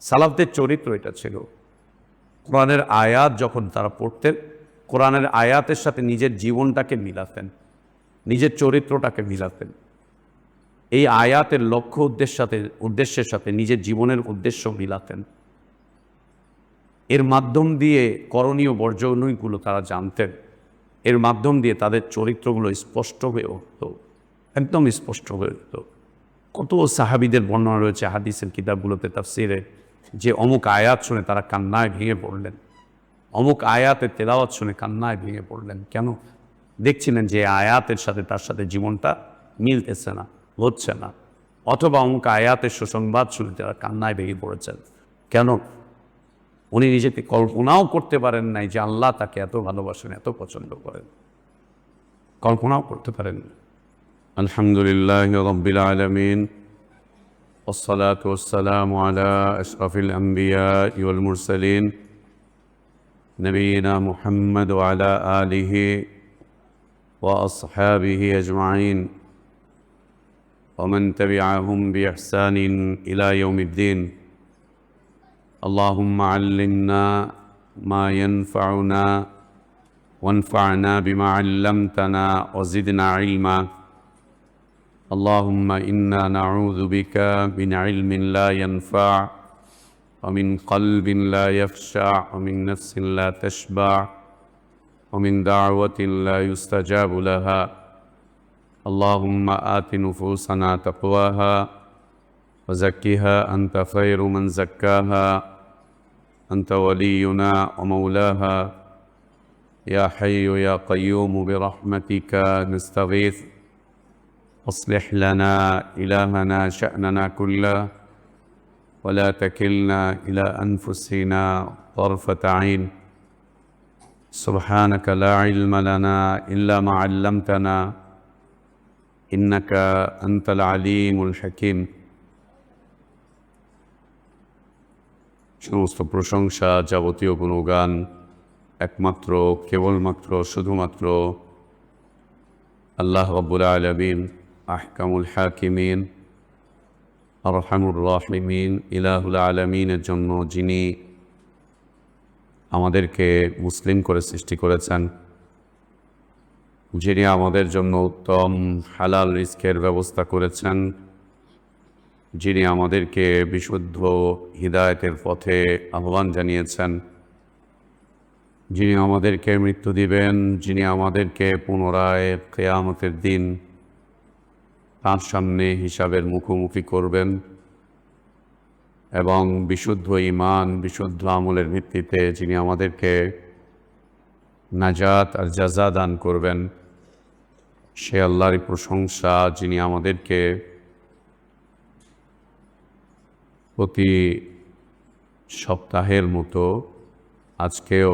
সালাফদের চরিত্র এটা ছিল। কোরআনের আয়াত যখন তারা পড়তেন, কোরআনের আয়াতের সাথে নিজের জীবনটাকে মিলাতেন, নিজের চরিত্রটাকে মিলাতেন। এই আয়াতের লক্ষ্য উদ্দেশ্যের সাথে নিজের জীবনের উদ্দেশ্য মিলাতেন। এর মাধ্যম দিয়ে করণীয় বর্জনীয়গুলো তারা জানতেন। এর মাধ্যম দিয়ে তাদের চরিত্রগুলো স্পষ্ট হয়ে উঠত, একদম স্পষ্ট হয়ে উঠত। কত সাহাবীদের বর্ণনা রয়েছে হাদিসের কিতাবগুলোতে, তাফসিরে, যে অমুক আয়াত শুনে তারা কান্নায় ভেঙে পড়লেন, অমুক আয়াতের তেলাওয়াত শুনে কান্নায় ভেঙে পড়লেন। কেন? দেখছিলেন যে আয়াতের সাথে তার সাথে জীবনটা মিলতেছে না, হচ্ছে না। অথবা অমুক আয়াতের সুসংবাদ শুনে তারা কান্নায় ভেঙে পড়েছেন। কেন? উনি নিজেকে কল্পনাও করতে পারেন নাই যে আল্লাহ তাকে এত ভালোবাসেন, এত পছন্দ করেন। কল্পনাও করতে পারেন না। আলহামদুলিল্লাহ রাব্বিল আলামিন, والصلاة والسلام على أشرف الأنبياء والمرسلين نبينا محمد وعلى آله وأصحابه أجمعين ومن تبعهم بإحسان إلى يوم الدين. اللهم علمنا ما ينفعنا وانفعنا بما علمتنا وزدنا علما. اللهم إنا نعوذ بك من علم لا ينفع ومن قلب لا يخشع ومن نفس لا تشبع ومن دعوة لا يستجاب لها. اللهم آت نفوسنا تقواها وزكها أنت خير من زكاها أنت ولينا ومولاها. يا حي يا قيوم برحمتك نستغيث أصلح لنا إلهنا شأننا كله ولا تكلنا إلى أنفسنا طرفة عين. سبحانك لا علم لنا إلا ما علمتنا إنك أنت العليم الحكيم. সমস্ত প্রশংসা, যাবতীয় গুণগান একমাত্র, কেবলমাত্র, শুধুমাত্র আল্লাহ রাব্বুল আলামিন, আহকামুল হাকিমিন, আরহামুর রাহিমিন, ইলাহুল আলামিনের জন্য, যিনি আমাদেরকে মুসলিম করে সৃষ্টি করেছেন, যিনি আমাদের জন্য উত্তম হালাল রিজকের ব্যবস্থা করেছেন, যিনি আমাদেরকে বিশুদ্ধ হিদায়াতের পথে আহ্বান জানিয়েছেন, যিনি আমাদেরকে মৃত্যু দিবেন, যিনি আমাদেরকে পুনরায় কিয়ামতের দিন তাঁর সামনে হিসাবের মুখোমুখি করবেন এবং বিশুদ্ধ ঈমান, বিশুদ্ধ আমলের ভিত্তিতে যিনি আমাদেরকে নাজাত আর জাযা দান করবেন, সে আল্লাহরই প্রশংসা, যিনি আমাদেরকে প্রতি সপ্তাহের মতো আজকেও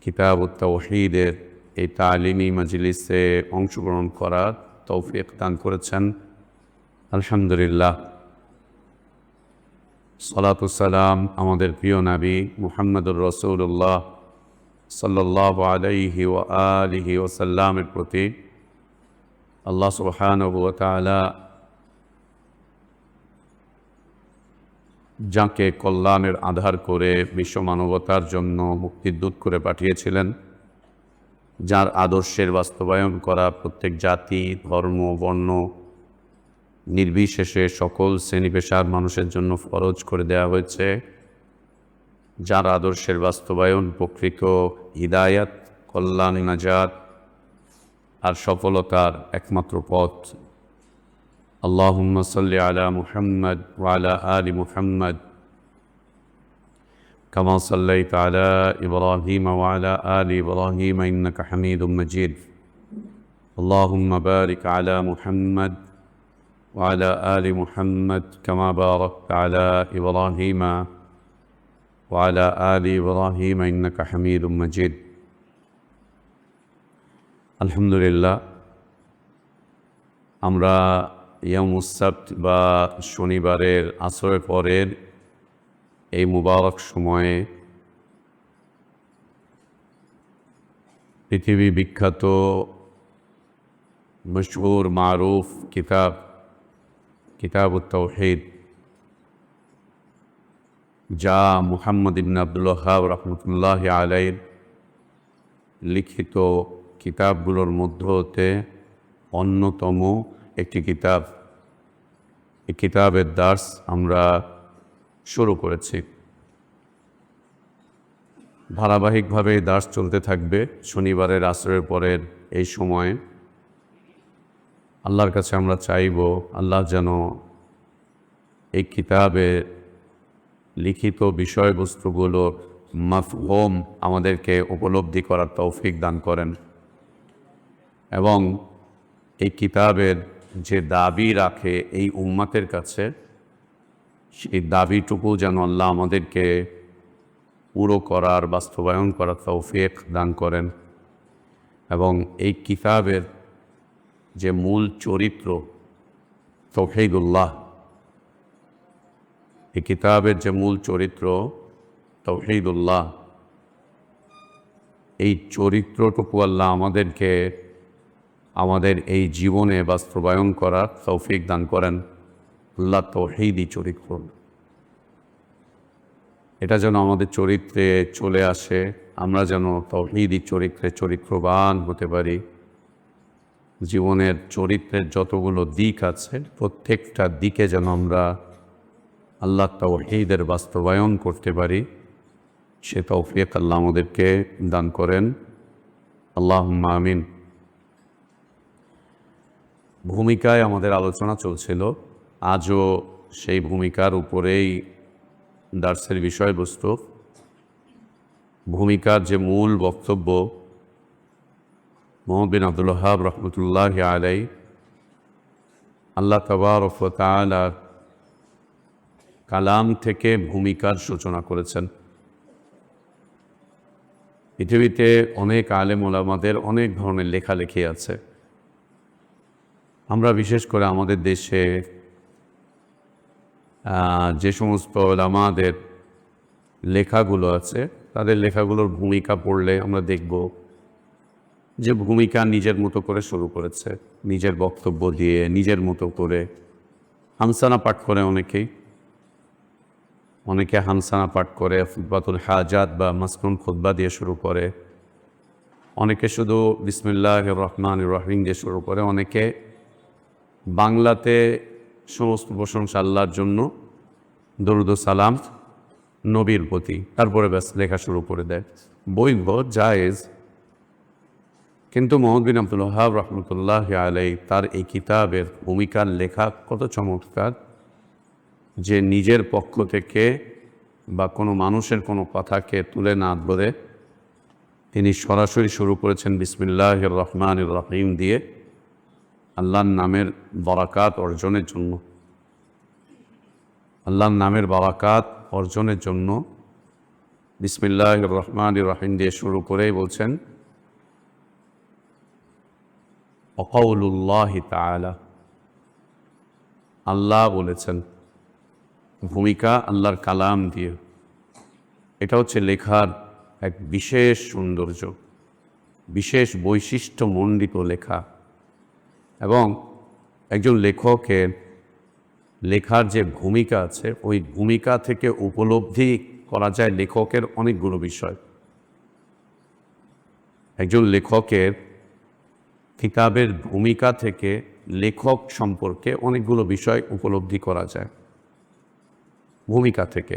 কিতাবুত তাওহীদের এই তালিমি মাজলিসে অংশগ্রহণ করার তৌফিক দান করেছেন। আলহামদুলিল্লাহ। সালাতু সালাম আমাদের প্রিয় নবী মুহাম্মদুর রাসূলুল্লাহ সাল্লাল্লাহু আলাইহি ওয়া আলিহি ওয়াসাল্লামের প্রতি আল্লাহ সুবহানাহু ওয়া তাআলা যাকে কল্যাণের আধার করে বিশ্ব মানবতার জন্য মুক্তির দূত করে পাঠিয়েছিলেন, যার আদর্শের বাস্তবায়ন করা প্রত্যেক জাতি, ধর্ম, বর্ণ নির্বিশেষে সকল শ্রেণী পেশার মানুষের জন্য ফরজ করে দেওয়া হয়েছে, যার আদর্শের বাস্তবায়ন প্রকৃত হিদায়াত, কল্যাণ, নাজাত আর সফলতার একমাত্র পথ। আল্লাহুম্মা সাল্লি আলা মুহাম্মদ ওয়া আলা আলি মুহাম্মদ কামা সাল্লাইতা আলা ইব্রাহিম ওয়া আলা আলি ইব্রাহিম ইন্নাকা হামিদুম মাজিদ। আল্লাহুম্মা বারিক আলা মুহাম্মদ ওয়া আলা আলি মুহাম্মদ কামা বারাকতা আলা ইব্রাহিম ওয়া আলা আলি ইব্রাহিম ইন্নাকা হামিদুম মাজিদ। আলহামদুলিল্লাহ, আমরা ইয়াউমুস সাbt বা শনিবারের আসরের পরের এই মুবারক সময়ে পৃথিবী বিখ্যাত মশহুর মারুফ কিতাবুত তাওহীদ যা মুহাম্মদ ইবনে আব্দুল ওয়াহ্হাব রাহমাতুল্লাহ আলাইহির লিখিত কিতাবগুলোর মধ্য হতে অন্যতম একটি কিতাব। এই কিতাবের দার্স আমরা শুরু করেছি। ধারাবাহিকভাবে দার্স চলতে থাকবে শনিবারের আসরের পরের এই সময়ে। আল্লাহর কাছে আমরা চাইব আল্লাহ যেন এই কিতাবে লিখিত বিষয়বস্তুগুলোর মাফহুম আমাদেরকে উপলব্ধি করার তৌফিক দান করেন এবং এই কিতাবের যে দাবি রাখে এই উম্মতের কাছে সেই দাবিটুকু যেন আল্লাহ আমাদেরকে পুরো করার বাস্তবায়ন করার তৌফিক দান করেন এবং এই কিতাবের যে মূল চরিত্র তাওহীদুল্লাহ, এই কিতাবের যে মূল চরিত্র তাওহীদুল্লাহ, এই চরিত্রটুকু আল্লাহ আমাদেরকে আমাদের এই জীবনে বাস্তবায়ন করার তৌফিক দান করেন। আল্লাহ তাওহীদি চরিত্র এটা যেন আমাদের চরিত্রে চলে আসে, আমরা যেন তাওহীদি চরিত্রে চরিত্রবান হতে পারি। জীবনের চরিত্রের যতগুলো দিক আছে প্রত্যেকটা দিকে যেন আমরা আল্লাহ তাওহীদের বাস্তবায়ন করতে পারি, সে তৌফিক আল্লাহ আমাদেরকে দান করেন। আল্লাহুম্মা আমিন। ভূমিকায় আমাদের আলোচনা চলছিল, আজও সেই ভূমিকার উপরেই দার্সের বিষয়বস্তু। ভূমিকার যে মূল বক্তব্য মুহাম্মদ বিন আব্দুল ওয়াহ্হাব রাহমাতুল্লাহ আলাইহি আল্লাহ তাবারক ওয়া তাআলার কালাম থেকে ভূমিকার সূচনা করেছেন। পৃথিবীতে অনেক আলেম ওলামাদের অনেক ধরনের লেখালেখি আছে। আমরা বিশেষ করে আমাদের দেশে যে সমস্ত ওলামাদের লেখাগুলো আছে তাদের লেখাগুলোর ভূমিকা পড়লে আমরা দেখব যে ভূমিকা নিজের মতো করে শুরু করেছে, নিজের বক্তব্য দিয়ে নিজের মতো করে। হামসানা পাঠ করে অনেকে হামসানা পাঠ করে, খুতবাতুল হাজাত বা মাসনুন খুতবা দিয়ে শুরু করে, অনেকে শুধু বিসমিল্লাহির রহমানির রহিম দিয়ে শুরু করে, অনেকে বাংলাতে সমস্ত প্রশংসা আল্লাহর জন্য, দরুদ ও সালাম নবীর প্রতি, তারপরে ব্যাস লেখা শুরু করে দেয়। বৈধ, জায়েজ। কিন্তু মুহাম্মদ বিন আব্দুল ওয়াহ্হাব রাহমাতুল্লাহ আলাইহি তার এই কিতাবের ভূমিকার লেখা কত চমৎকার, যে নিজের পক্ষ থেকে বা কোনো মানুষের কোনো কথাকে তুলে না ধরে তিনি সরাসরি শুরু করেছেন বিসমিল্লাহির রহমানির রহিম দিয়ে আল্লাহর নামের বারাকাত অর্জনের জন্য। আল্লাহর নামের বারাকাত অর্জনের জন্য বিসমিল্লাহির রহমানির রহিম দিয়ে শুরু করেই বলছেন ওয়াকাউলুল্লাহি তাআলা, আল্লাহ বলেছেন। ভূমিকা আল্লাহর কালাম দিয়ে। এটা হচ্ছে লেখার এক বিশেষ সৌন্দর্য, বিশেষ বৈশিষ্ট্যমণ্ডিত লেখা। এবং একজন লেখকের লেখার যে ভূমিকা আছে ওই ভূমিকা থেকে উপলব্ধি করা যায় লেখকের অনেকগুলো বিষয়। একজন লেখকের কিতাবের ভূমিকা থেকে লেখক সম্পর্কে অনেকগুলো বিষয় উপলব্ধি করা যায় ভূমিকা থেকে।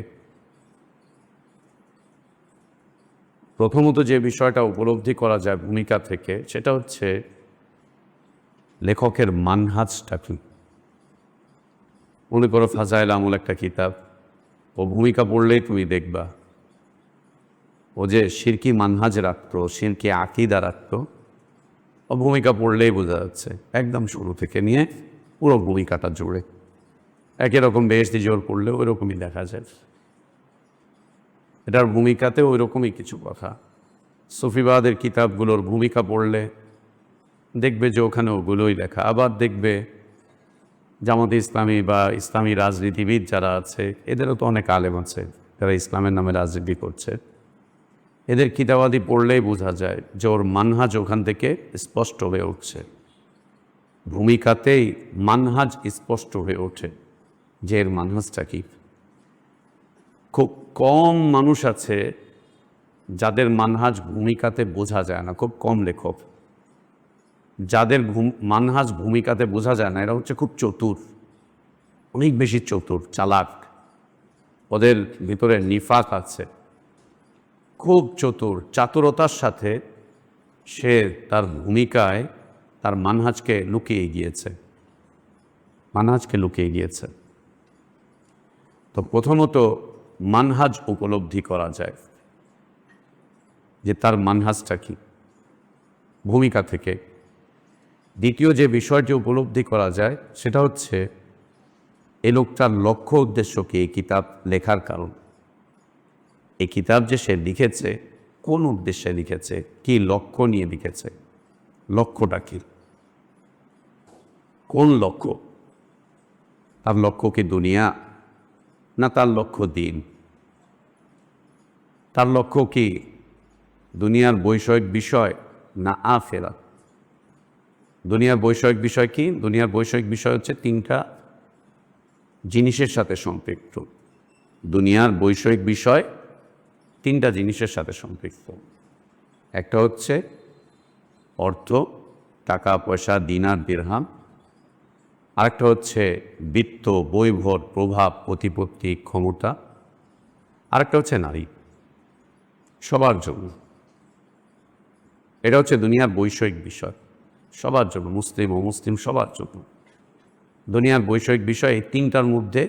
প্রথমত যে বিষয়টা উপলব্ধি করা যায় ভূমিকা থেকে সেটা হচ্ছে লেখকের মানহাজটা কি। মনে করো ফাজাইল আমল একটা কিতাব, ও ভূমিকা পড়লেই তুমি দেখবা ও যে শিরকি মানহাজ রাখতো, শিরকি আকীদা রাখতো, ও ভূমিকা পড়লেই বোঝা যাচ্ছে একদম শুরু থেকে নিয়ে পুরো ভূমিকাটা জুড়ে। একই রকম বেহেশতি জোর পড়লেও ওই রকমই দেখা যায়। এটার ভূমিকাতে ওই রকমই কিছু কথা। সুফিবাদের কিতাবগুলোর ভূমিকা পড়লে দেখবে যে ওখানে ওগুলোই লেখা। আবার দেখবে জামাতে ইসলামী বা ইসলামী রাজনীতিবিদ যারা আছে এদেরও তো অনেক আলেম আছে যারা ইসলামের নামে রাজনীতি করছে। এদের কিতাবাদি পড়লেই বোঝা যায় যে ওর মানহাজ ওখান থেকে স্পষ্ট হয়ে উঠছে। ভূমিকাতেই মানহাজ স্পষ্ট হয়ে ওঠে যে এর মানহাজটা কী। খুব কম মানুষ আছে যাদের মানহাজ ভূমিকাতে বোঝা যায় না, খুব কম লেখক যাদের মানহাজ ভূমিকাতে বোঝা যায় না। এরা হচ্ছে খুব চতুর, অনেক বেশি চতুর, চালাক, ওদের ভিতরে নিফাক আছে, খুব চতুর। চাতুরতার সাথে সে তার ভূমিকায় তার মানহাজকে লুকিয়ে গিয়েছে। তো প্রথমত মানহাজ উপলব্ধি করা যায় যে তার মানহাজটা কি, ভূমিকা থেকে। দ্বিতীয় যে বিষয়টি উপলব্ধি করা যায় সেটা হচ্ছে এই লোকটার লক্ষ্য উদ্দেশ্য কি, এই কিতাব লেখার কারণ। এই কিতাব যে সে লিখেছে কোন উদ্দেশ্যে লিখেছে, কি লক্ষ্য নিয়ে লিখেছে, লক্ষ্যটা কি, কোন লক্ষ্য? তার লক্ষ্য কি দুনিয়া, না তার লক্ষ্য দিন? তার লক্ষ্য কি দুনিয়ার বৈষয়িক বিষয় না আখিরাত? দুনিয়ার বৈষয়িক বিষয় কি? দুনিয়ার বৈষয়িক বিষয় হচ্ছে তিনটা জিনিসের সাথে সম্পৃক্ত। দুনিয়ার বৈষয়িক বিষয় তিনটা জিনিসের সাথে সম্পৃক্ত। একটা হচ্ছে অর্থ, টাকা পয়সা, দিনার দিরহাম। আরেকটা হচ্ছে বিত্ত, বৈভব, প্রভাব, প্রতিপত্তি, ক্ষমতা। আরেকটা হচ্ছে নারী, সবার জন্য। এটা হচ্ছে দুনিয়ার বৈষয়িক বিষয়, সবার জন্য, মুসলিম অমুসলিম সবার জন্য। দুনিয়ার বৈষয়িক বিষয় এই তিনটার মধ্যে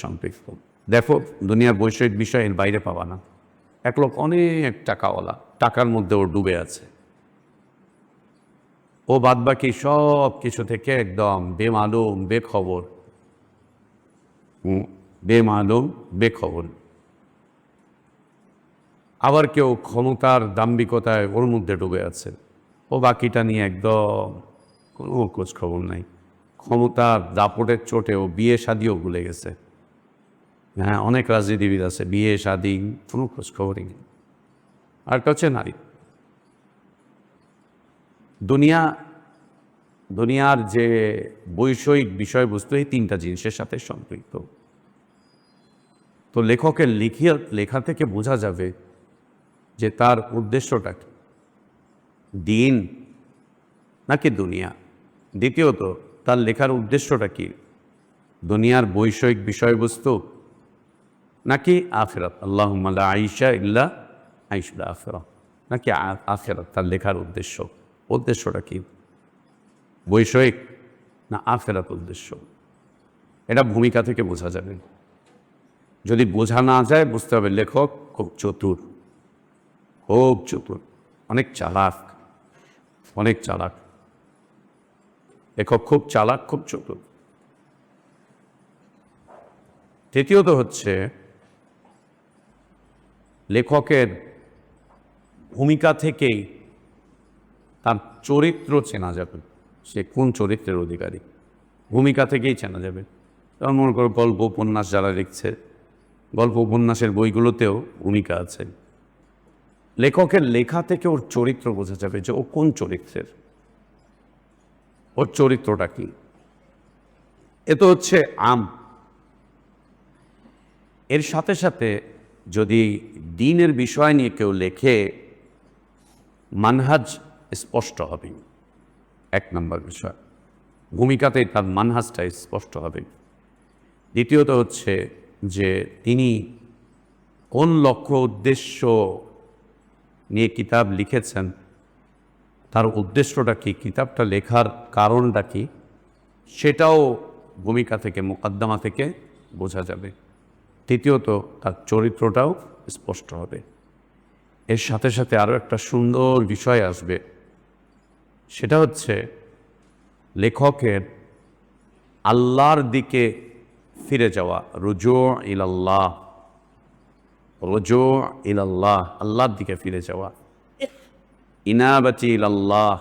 সম্পৃক্ত, দেখো দুনিয়ার বৈষয়িক বিষয় এর বাইরে পাবা না। এক লোক অনেক টাকাওয়ালা, টাকার মধ্যে ও ডুবে আছে, ও বাদবাকি সব কিছু থেকে একদম বেমালুম, বেখবর। আবার কেউ ক্ষমতার দাম্ভিকতায় ওর মধ্যে ডুবে আছে, ও বাকিটা নিয়ে একদম কোনো খোঁজ খবর নাই। ক্ষমতার দাপটের চোটে ও বিয়ে শাদিও ভুলে গেছে। হ্যাঁ, অনেক রাজনীতিবিদ আছে বিয়ে শাদী কোনো খোঁজ খবরই নেই। আরেকটা হচ্ছে নারী। দুনিয়ার যে বৈষয়িক বিষয়বস্তু এই তিনটা জিনিসের সাথে সম্পৃক্ত। তো লেখকের লেখা থেকে বোঝা যাবে যে তার উদ্দেশ্যটা কি, দিন নাকি দুনিয়া। দ্বিতীয়ত তার লেখার উদ্দেশ্যটা কি, দুনিয়ার বৈষয়িক বিষয়বস্তু নাকি আখিরাত, আল্লাহুম্মা লা আইশা ইল্লা আইশুল আখিরাহ, নাকি আখিরাত। তার লেখার উদ্দেশ্যটা কি, বৈষয়িক না আখিরাত উদ্দেশ্য। এটা ভূমিকা থেকে বোঝা যাবে। যদি বোঝা না যায় বুঝতে হবে লেখক খুব চতুর, অনেক চালাক। লেখক খুব চালাক, খুব চতুর। তৃতীয়ত হচ্ছে লেখকের ভূমিকা থেকেই তার চরিত্র চেনা যাবে, সে কোন চরিত্রের অধিকারী, ভূমিকা থেকেই চেনা যাবে। যেমন মনে করো গল্প উপন্যাস যারা লিখছে, গল্প উপন্যাসের বইগুলোতেও ভূমিকা আছে। লেখকের লেখা থেকে ওর চরিত্র বোঝা যাবে যে ও কোন চরিত্রের, ওর চরিত্রটা কি। এ তো হচ্ছে এর সাথে সাথে যদি দ্বীনের বিষয় নিয়ে কেউ লেখে, মানহাজ স্পষ্ট হবে। এক নম্বর বিষয়, ভূমিকাতে তার মানহাজটা স্পষ্ট হবে। দ্বিতীয়ত হচ্ছে যে তিনি কোন লক্ষ্য উদ্দেশ্য নিয়ে কিতাব লিখেছেন, তার উদ্দেশ্যটা কি, কিতাবটা লেখার কারণটা কি, সেটাও ভূমিকা থেকে, মুকদ্দমা থেকে বোঝা যাবে। তৃতীয়ত তার চরিত্রটাও স্পষ্ট হবে। এর সাথে সাথে আরও একটা সুন্দর বিষয় আসবে, সেটা হচ্ছে লেখকের আল্লাহর দিকে ফিরে যাওয়া, রুজু ইলাল্লাহ, আল্লাহর দিকে ফিরে যাওয়া, ইনাবাতি ইলাল্লাহ,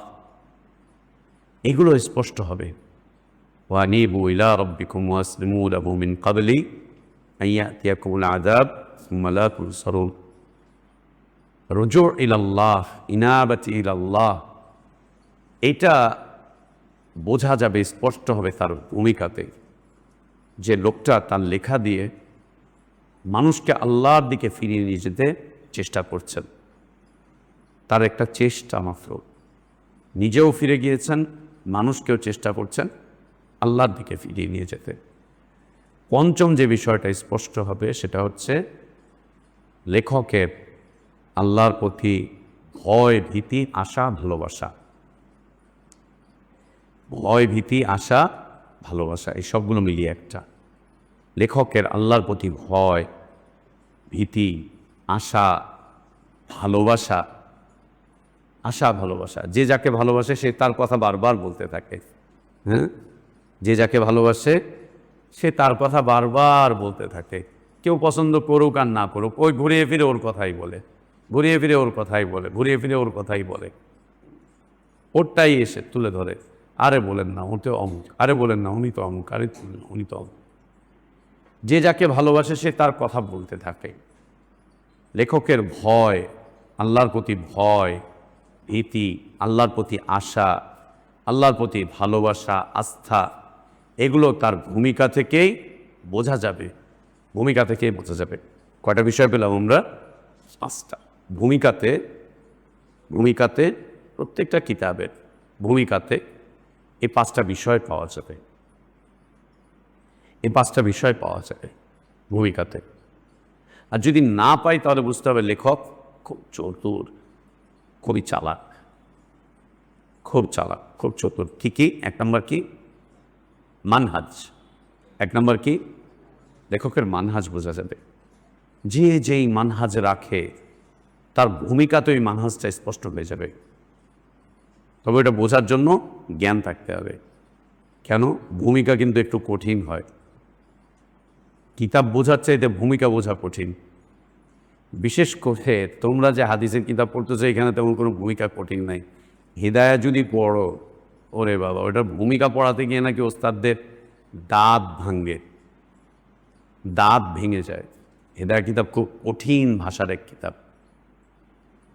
এগুলো স্পষ্ট হবে। ওয়ানিবু ইলা রাব্বিকুম ওয়াসলিমু লাহু মিন ক্বাবলি আন ইয়াতিয়াকুমুল আযাব সুম্মা লা তুনসারুন। রুজু ইলাল্লাহ, ইনাবাতি ইলাল্লাহ, এটা বোঝা যাবে, স্পষ্ট হবে তার ভূমিকাতে। যে লোকটা তার লেখা দিয়ে মানুষকে আল্লাহর দিকে ফিরিয়ে নিয়ে যেতে চেষ্টা করছেন। তার একটা চেষ্টা মাত্র, নিজেও ফিরে গিয়েছেন, মানুষকেও চেষ্টা করছেন আল্লাহর দিকে ফিরিয়ে নিয়ে যেতে। পঞ্চম যে বিষয়টা স্পষ্ট হবে সেটা হচ্ছে লেখকের আল্লাহর প্রতি ভয়, ভীতি, আশা, ভালোবাসা। ভয়, ভীতি, আশা, ভালোবাসা, এই সবগুলো মিলিয়ে একটা। লেখকের আল্লাহর প্রতি ভয়, ভীতি, আশা, ভালোবাসা। আশা, ভালোবাসা, যে যাকে ভালোবাসে সে তার কথা বারবার বলতে থাকে। হ্যাঁ, যে যাকে ভালোবাসে সে তার কথা বারবার বলতে থাকে। কেউ পছন্দ করুক আর না করুক, ওই ঘুরিয়ে ফিরে ওর কথাই বলে, ঘুরিয়ে ফিরে ওর কথাই বলে, ঘুরিয়ে ফিরে ওর কথাই বলে। ওরটাই এসে তুলে ধরে, আরে বলেন না ও তো অমুক, আরে বলেন না উনি তো অমুক, আরে উনি তো অমুক। যে যাকে ভালোবাসে সে তার কথা বলতে থাকে। লেখকের ভয়, আল্লাহর প্রতি ভয়, ভীতি, আল্লাহর প্রতি আশা, আল্লাহর প্রতি ভালোবাসা, আস্থা, এগুলো তার ভূমিকা থেকেই বোঝা যাবে। ভূমিকা থেকেই বোঝা যাবে। কয়টা বিষয় পেলাম আমরা? 5টা। ভূমিকাতে প্রত্যেকটা কিতাবের ভূমিকাতে এই 5টা বিষয় পাওয়া যাবে। এই 5টা বিষয় পাওয়া যাবে ভূমিকাতে। আর যদি না পাই তাহলে বুঝতে হবে লেখক খুব চতুর, খুবই চালাক, খুব চালাক, খুব চতুর। কি? 1 নম্বর কি? মানহাজ। 1 নম্বর কি? লেখকের মানহাজ বোঝা যাবে। যে যেই মানহাজ রাখে তার ভূমিকাতে ওই মানহাজটা স্পষ্ট হয়ে যাবে। তবে এটা বোঝার জন্য জ্ঞান থাকতে হবে। কেন? ভূমিকা কিন্তু একটু কঠিন হয়। কিতাব বোঝার চাইতে ভূমিকা বোঝা কঠিন। বিশেষ করে তোমরা যে হাদিসের কিতাব পড়তেছো এখানে তেমন কোনো ভূমিকা কঠিন নাই। হিদায়া যদি পড়ো, ওরে বাবা, ওটার ভূমিকা পড়াতে গিয়ে নাকি ওস্তাদদের দাঁত ভাঙে, দাঁত ভেঙে যায়। হিদায়া কিতাব খুব কঠিন ভাষার এক কিতাব।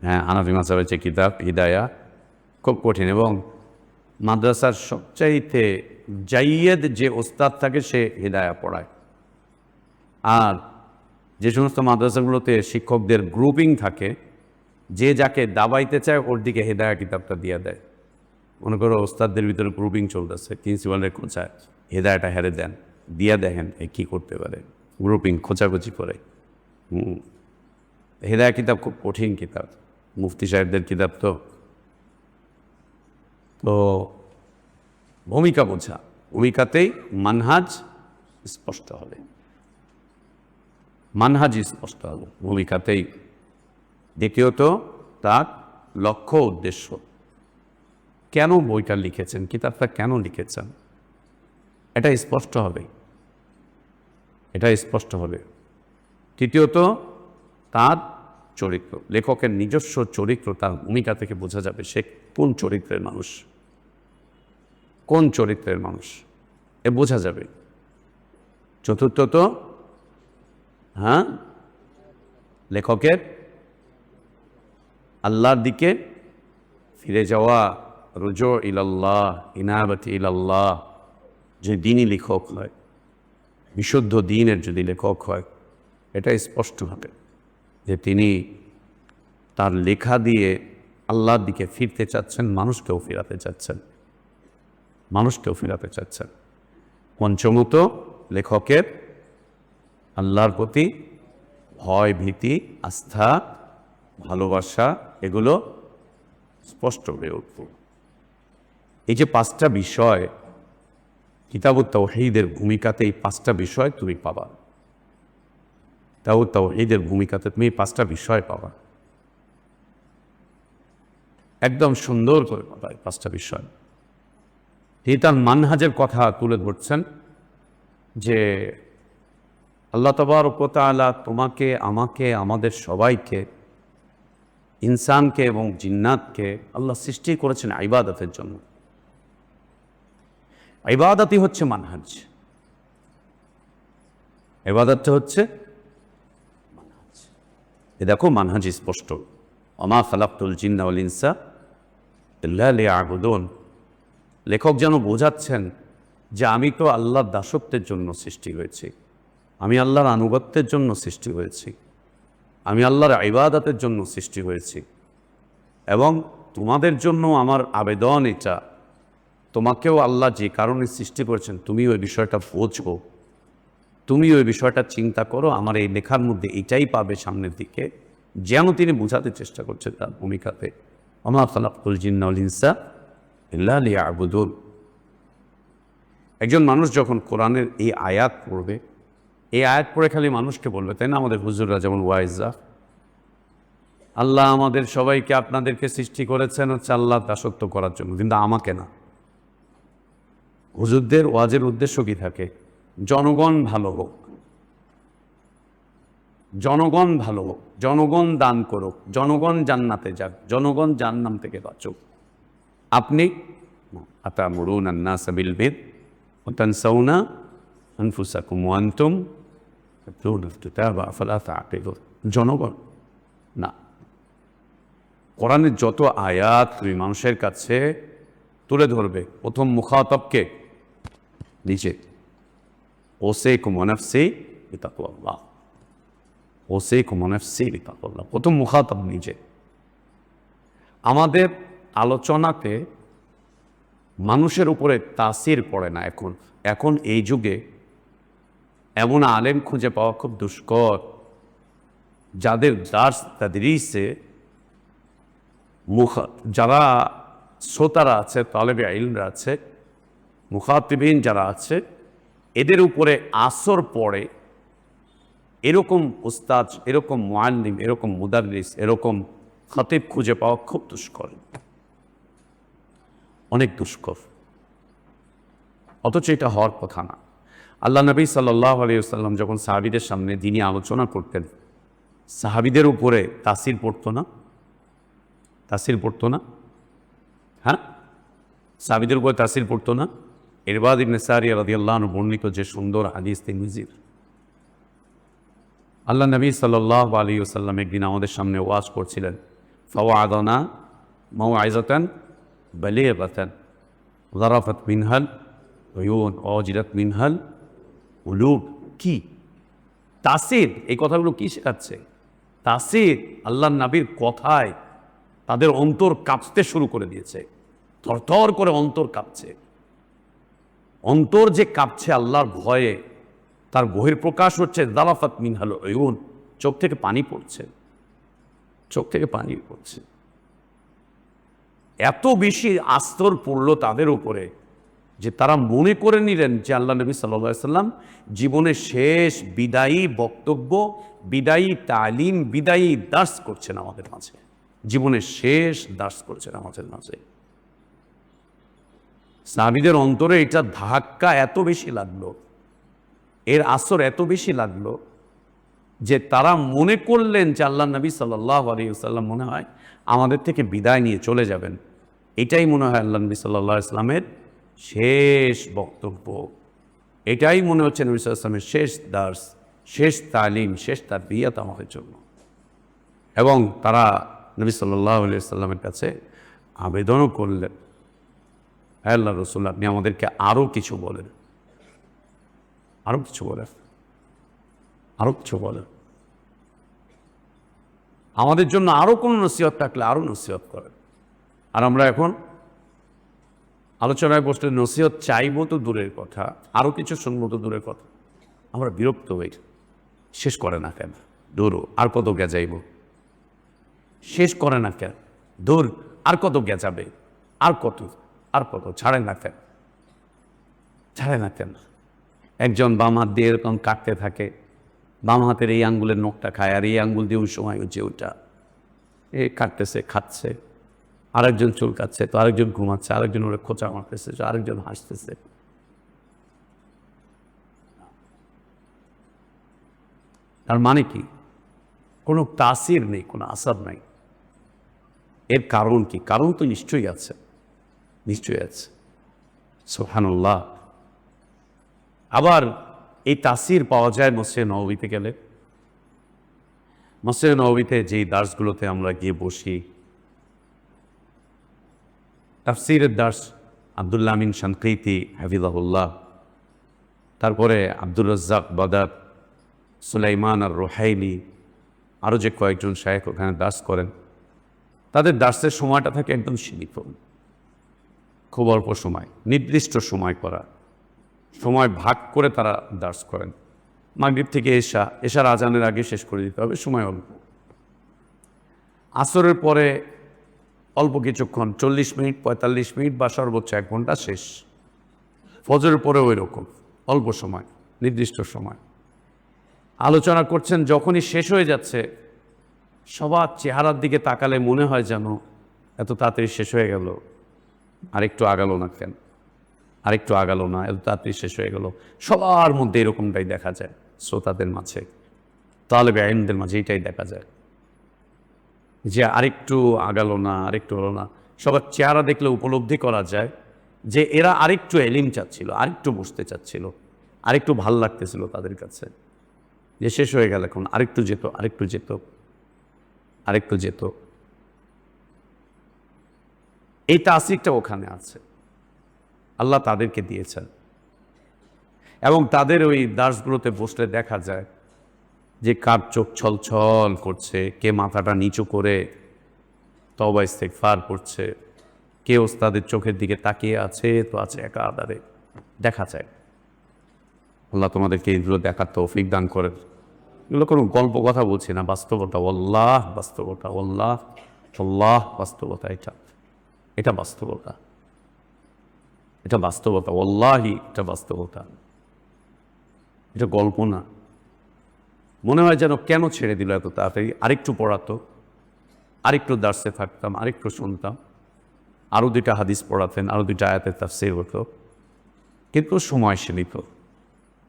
হ্যাঁ, হানাফি মাযহাবের যে কিতাব হিদায়া খুব কঠিন, এবং মাদ্রাসার সবচাইতে জাইয়েদ যে ওস্তাদ থাকে সে হিদায়া পড়ায়। আর যে সমস্ত মাদ্রাসাগুলোতে শিক্ষকদের গ্রুপিং থাকে, যে যাকে দাবাইতে চায় ওর দিকে হিদায়া কিতাবটা দিয়ে দেয়। মনে করো ওস্তাদদের ভিতরে গ্রুপিং চলতেছে, প্রিন্সিপালের খোঁচায় হিদায়াটা হেরে দেন, দিয়ে দেখেন এ কী করতে পারে, গ্রুপিং খোঁচাখুচি করে। হিদায়া কিতাব খুব কঠিন কিতাব, মুফতি সাহেবদের কিতাব। তো ভূমিকা বোঝা, ভূমিকাতেই মানহাজ স্পষ্ট হবে, মানহাজ স্পষ্ট হবে ভূমিকাতেই। দ্বিতীয়ত তার লক্ষ্য উদ্দেশ্য, কেন বইটা লিখেছেন, কিতাবটা কেন লিখেছেন, এটা স্পষ্ট হবে, এটা স্পষ্ট হবে। তৃতীয়ত তার চরিত্র, লেখকের নিজস্ব চরিত্র তার ভূমিকা থেকে বোঝা যাবে সে কোন চরিত্রের মানুষ, কোন চরিত্রের মানুষ এ বোঝা যাবে। চতুর্থত, হ্যাঁ, লেখকের আল্লাহর দিকে ফিরে যাওয়া, রুজু ইলাল্লাহ, ইনাবাতি ইলাল্লাহ, যে দিনই লেখক হয়, বিশুদ্ধ দিনের যদি লেখক হয়, এটা স্পষ্ট হবে যে তিনি তার লেখা দিয়ে আল্লাহর দিকে ফিরতে চাচ্ছেন, মানুষকেও ফিরাতে চাচ্ছেন, মানুষকেও ফিরাতে চাচ্ছেন। পঞ্চমত, লেখকের আল্লাহর প্রতি ভয়, ভীতি, আস্থা, ভালোবাসা, এগুলো স্পষ্ট হয়ে উঠবে। এই যে 5টা বিষয় কিতাবুত তাওহীদের ভূমিকাতে, এই 5টা বিষয় তুমি পাবা। কিতাবুত তাওহীদের ভূমিকাতে তুমি এই 5টা বিষয় পাবা, একদম সুন্দর করে পাবা এই 5টা বিষয়। তিনি তার মানহাজের কথা তুলে ধরছেন যে আল্লাহ তাবারক ওয়া তাআলা তোমাকে, আমাকে, আমাদের সবাইকে, ইনসানকে এবং জিন্নাতকে আল্লাহ সৃষ্টি করেছেন ইবাদতের জন্য। ইবাদতই হচ্ছে মানহাজ, ইবাদতটা হচ্ছে মানহাজ। এ দেখো মানহাজ স্পষ্ট, ওমা খালাকতুল জিন্না ওয়াল ইনসা ইল্লা লিয়াবুদুন। লেখক যেন বোঝাচ্ছেন যে আমি তো আল্লাহর দাসত্বের জন্য সৃষ্টি হয়েছি, আমি আল্লাহর আনুগত্যের জন্য সৃষ্টি হয়েছি, আমি আল্লাহর ইবাদতের জন্য সৃষ্টি হয়েছি, এবং তোমাদের জন্য আমার আবেদন এটা, তোমাকেও আল্লাহ যে কারণে সৃষ্টি করেছেন তুমি ওই বিষয়টা বোঝো, তুমি ওই বিষয়টা চিন্তা করো, আমার এই লেখার মধ্যে এটাই পাবে সামনের দিকে, যেন তিনি বোঝাতে চেষ্টা করছেন তার ভূমিকাতে। ওমা খালাকতুল জিন্না ওয়াল ইনসা ইল্লা লিয়াবুদুন। একজন মানুষ যখন কোরআনের এই আয়াত পড়বে, এই আয়াত পড়ে খালি মানুষকে বলবে, তাই না? আমাদের হুজুররা যেমন ওয়াইজা, আল্লাহ আমাদের সবাইকে আপনাদেরকে সৃষ্টি করেছেন হচ্ছে আল্লাহ দাসত্ব করার জন্য, কিন্তু আমাকে না। হুজুরদের ওয়াজের উদ্দেশ্য কি থাকে? জনগণ ভালো হোক, জনগণ ভালো হোক, জনগণ দান করুক, জনগণ জান্নাতে যাক, জনগণ জাহান্নাম থেকে বাঁচুক। আপনি আতামুরুনা আন-নাসা বিল বিররি ওয়া তানসাউনা আনফুসাকুম ওয়া আনতুম তাতলুনাল কিতাবা আফালা তা'কিলুন। জনগণ না। কোরআনের যত আয়াত তুমি মানুষের কাছে তুলে ধরবে, প্রথম মুখাতাবকে নিচে, ওয়াসাইকুম ওয়া নাফসি বিতাকওয়াল্লাহ, ওয়াসাইকুম ওয়া নাফসি বিতাকওয়াল্লাহ, প্রথম মুখাতাব নিচে। আমাদের আলোচনাতে মানুষের উপরে তাসির পড়ে না। এখন এই যুগে এমন আলেম খুঁজে পাওয়া খুব দুষ্কর, যাদের দার্স তাদরিসে যারা শ্রোতারা আছে, তালেবে ইলমরা আছে, মুখাতিবিন যারা আছে, এদের উপরে আসর পড়ে এরকম উস্তাদ, এরকম মুআল্লিম, এরকম মুদাররিস, এরকম খতিব খুঁজে পাওয়া খুব দুষ্কর, অনেক দুষ্কর। অথচ এটা হওয়ার কথা না। আল্লাহ নবী সাল্লাল্লাহু আলাইহি ওয়াসাল্লাম যখন সাহাবীদের সামনে দিনী আলোচনা করতেন, সাহাবীদের উপরে তাসির পড়তো না? তাসির পড়তো না? হ্যাঁ, সাহাবীদের উপরে তাসির পড়তো না? ইরবাদ ইবনে সারিয়া রাদিয়াল্লাহু আনহু বর্ণিত যে সুন্দর হাদিস তিরমিজির, আল্লাহ নবী সাল্লাল্লাহু আলাইহি ওয়াসাল্লাম একদিন আমাদের সামনে ওয়াজ করছিলেন, ফাওয়াদানা মাওআইযাতান বালিগাতান যারাফাত মিনহাল উয়ুন ওয়াজিলাত মিনহাল কুলুব। কি তাসির? এই কথাগুলো কি শেখাচ্ছে? তাসির আল্লাহ নবীর কথায় তাদের অন্তর কাঁপতে শুরু করে দিয়েছে, থরথর করে অন্তর কাঁপছে। অন্তর যে কাঁপছে আল্লাহর ভয়ে, তার বহির্প্রকাশ হচ্ছে যারাফাত মিনহাল উয়ুন, চোখ থেকে পানি পড়ছে, চোখ থেকে পানি পড়ছে। এত বেশি আস্তর পড়ল তাদের উপরে যে তারা মনে করে নিলেন যে আল্লাহ নবী সাল্লাল্লাহু আলাইহি সাল্লাম জীবনের শেষ বিদায়ী বক্তব্য, বিদায়ী তালিম, বিদায়ী দার্স করছেন আমাদের মাঝে, জীবনের শেষ দার্স করছেন আমাদের মাঝে। সাহাবীদের অন্তরে এটা ধাক্কা এত বেশি লাগলো, এর আসর এত বেশি লাগলো যে তারা মনে করলেন যে আল্লাহ নবী সাল্লাল্লাহু আলাইহি ওয়াসাল্লাম মনে হয় আমাদের থেকে বিদায় নিয়ে চলে যাবেন। এটাই মনে হয় আল্লাহ নবী সাল্লাল্লাহু আলাইহি ওয়াসাল্লামের শেষ বক্তব্য, এটাই মনে হচ্ছে নবী সাল্লাল্লাহু আলাইহি ওয়াসাল্লামের শেষ দার্স, শেষ তালিম, শেষ তারবিয়াত আমাদের জন্য। এবং তারা নবী সাল্লাল্লাহু আলাইহি ওয়াসাল্লামের কাছে আবেদনও করলেন, হে আল্লাহ রাসূল, আপনি আমাদেরকে আরও কিছু বলেন, আরও কিছু বলেন, আরও কিছু বলেন, আমাদের জন্য আরও কোনো নসিহত থাকলে আরও নসিহত করেন। আর আমরা এখন আলোচনায় বসলে নসিহত চাইবো তো দূরের কথা, আরও কিছু শুনবো তো দূরের কথা, আমরা বিরক্ত হই। শেষ করে না কেন? দূর, আর কত গেজাইব? শেষ করে না কেন? দূর, আর কত গেজাবে? আর কত, আর কত? ছাড়ে না কেন? ছাড়ে না কেন? একজন বাম হাত দিয়ে এরকম কাটতে থাকে, বাম হাতের এই আঙ্গুলের নখটা খায়, আর এই আঙ্গুল দিয়ে ওই সময় হচ্ছে ওটা এ কাটতেছে, খাচ্ছে। আরেকজন চুল কাটছে, তো আরেকজন ঘুমাচ্ছে, আরেকজন ওরা খোঁচা মারতেছে, আরেকজন হাসতেছে। তার মানে কি? কোনো তাসির নেই, কোনো আসার নাই। এর কারণ কি? কারণ তো নিশ্চয়ই আছে, নিশ্চয়ই আছে। সুবহানাল্লাহ। আবার এই তাসির পাওয়া যায় মসজিদে নববীতে গেলে। মসজিদে নববীতে যেই দার্সগুলোতে আমরা গিয়ে বসি, তাফসীরের দার্স, আব্দুল্লাহ আমিন শানকিতি হাফিজাহুল্লাহ, তারপরে আব্দুর রাজ্জাক বাদাত, সুলাইমান আর রোহাইলি, আরও যে কয়েকজন শায়েখ ওখানে দাস করেন, তাদের দাসের সময়টা থাকে একদম সীমিত, খুব অল্প সময়, নির্দিষ্ট সময় করা, সময় ভাগ করে তারা দাস করেন। মাগরিব থেকে এশার আজানের আগে শেষ করে দিতে হবে, সময় অল্প। আসরের পরে অল্প কিছুক্ষণ, 40 মিনিট 45 মিনিট বা সর্বোচ্চ 1 ঘন্টা শেষ। ফজরের পরে ওই রকম অল্প সময়, নির্দিষ্ট সময়। আলোচনা করছেন, যখনই শেষ হয়ে যাচ্ছে সবার চেহারার দিকে তাকালে মনে হয় যেন এত তাড়াতাড়ি শেষ হয়ে গেল, আরেকটু আগালো না কেন, আরেকটু আগালো না, এত তাড়াতাড়ি শেষ হয়ে গেল। সবার মধ্যে এরকমটাই দেখা যায়, শ্রোতাদের মাঝে, তালেবে ইলমদের মাঝে এটাই দেখা যায় যে আরেকটু আগালো না, আরেকটু হলো না। সবার চেহারা দেখলে উপলব্ধি করা যায় যে এরা আরেকটু এলিম চাচ্ছিল, আরেকটু বুঝতে চাচ্ছিল, আরেকটু ভাল লাগতেছিল তাদের কাছে, যে শেষ হয়ে গেল, এখন আরেকটু যেত, আরেকটু যেত, আরেকটু যেত। এই তাসিরটা ওখানে আছে, আল্লাহ তাদেরকে দিয়েছেন। এবং তাদের ওই দাসগুলোতে বসলে দেখা যায় যে কার চোখ ছলছল করছে, কে মাথাটা নিচু করে তওবা ইস্তেগফার করছে, কে ওস্তাদের চোখের দিকে তাকিয়ে আছে, তো আছে একা আদারে, দেখা যায়। আল্লাহ তোমাদেরকে এইগুলো দেখার তৌফিক দান করেন। এগুলো কোনো গল্প কথা বলছি না, বাস্তবতা, ওয়াল্লাহ বাস্তবতা, ওয়াল্লাহ আল্লাহ বাস্তবতা, এটা বাস্তবতা, এটা বাস্তবতা, ওয়াল্লাহি এটা বাস্তবতা, এটা গল্প না। মনে হয় যেন কেন ছেড়ে দিল এত তাড়াতাড়ি, আরেকটু পড়াতো, আরেকটু দার্সে থাকতাম, আরেকটু শুনতাম, আরও 2টা হাদিস পড়াতেন, আরও 2টা আয়াতের তাফসীর হতো, কিন্তু সময় সীমিত,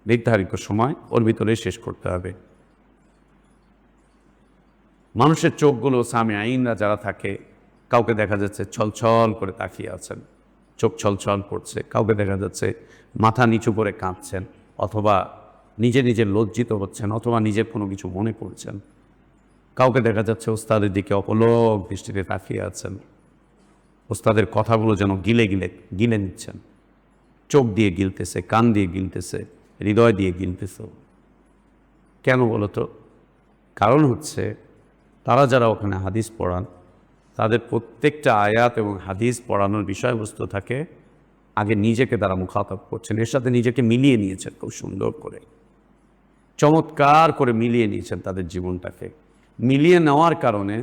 নির্ধারিত সময় ওর ভিতরে শেষ করতে হবে। মানুষের চোখগুলো সামিঈনরা যারা থাকে, কাউকে দেখা যাচ্ছে ছলছল করে তাকিয়ে আছেন, চোখ ছলছল করছে, কাউকে দেখা যাচ্ছে মাথা নিচু করে কাঁদছেন, অথবা নিজে নিজে লজ্জিত হচ্ছেন, অথবা নিজের কোনো কিছু মনে করছেন, কাউকে দেখা যাচ্ছে ওস্তাদের দিকে অপলক দৃষ্টিতে তাকিয়ে আছেন, ওস্তাদের কথাগুলো যেন গিলে নিচ্ছেন, চোখ দিয়ে গিলতেছে, কান দিয়ে গিলতেছে, হৃদয় দিয়ে গিলতেছে। কেন বলো তো? কারণ হচ্ছে তারা যারা ওখানে হাদিস পড়ান, তাদের প্রত্যেকটা আয়াত এবং হাদিস পড়ানোর বিষয়বস্তু থাকে, আগে নিজেকে তারা মুখাতাব করছেন, এর সাথে নিজেকে মিলিয়ে নিয়েছেন, খুব সুন্দর করে, চমৎকার করে মিলিয়ে নিয়েছেন তাদের জীবনটাকে। মিলিয়ে নেওয়ার কারণে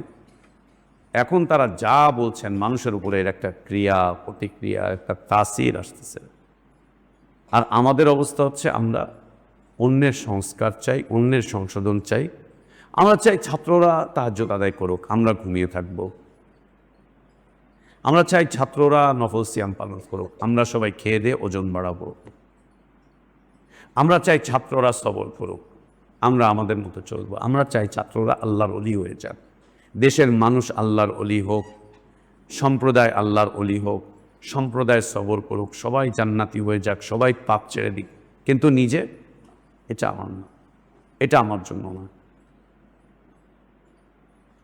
এখন তারা যা বলছেন মানুষের উপরে এর একটা ক্রিয়া প্রতিক্রিয়া, একটা তাসির আসতেছে। আর আমাদের অবস্থা হচ্ছে, আমরা অন্যের সংস্কার চাই, অন্যের সংশোধন চাই। আমরা চাই ছাত্ররা তাহাজ্জুদ আদায় করুক, আমরা ঘুমিয়ে থাকব। আমরা চাই ছাত্ররা নফল সিয়াম পালন করুক, আমরা সবাই খেয়ে দিয়ে ওজন বাড়াবো। আমরা চাই ছাত্ররা সবর করুক, আমরা আমাদের মতো চলবো। আমরা চাই ছাত্ররা আল্লাহর অলি হয়ে যাক, দেশের মানুষ আল্লাহর অলি হোক, সম্প্রদায় আল্লাহর অলি হোক, সম্প্রদায় সবর করুক, সবাই জান্নাতি হয়ে যাক, সবাই পাপ ছেড়ে দিক। কিন্তু নিজে, এটা আমার না, এটা আমার জন্য না,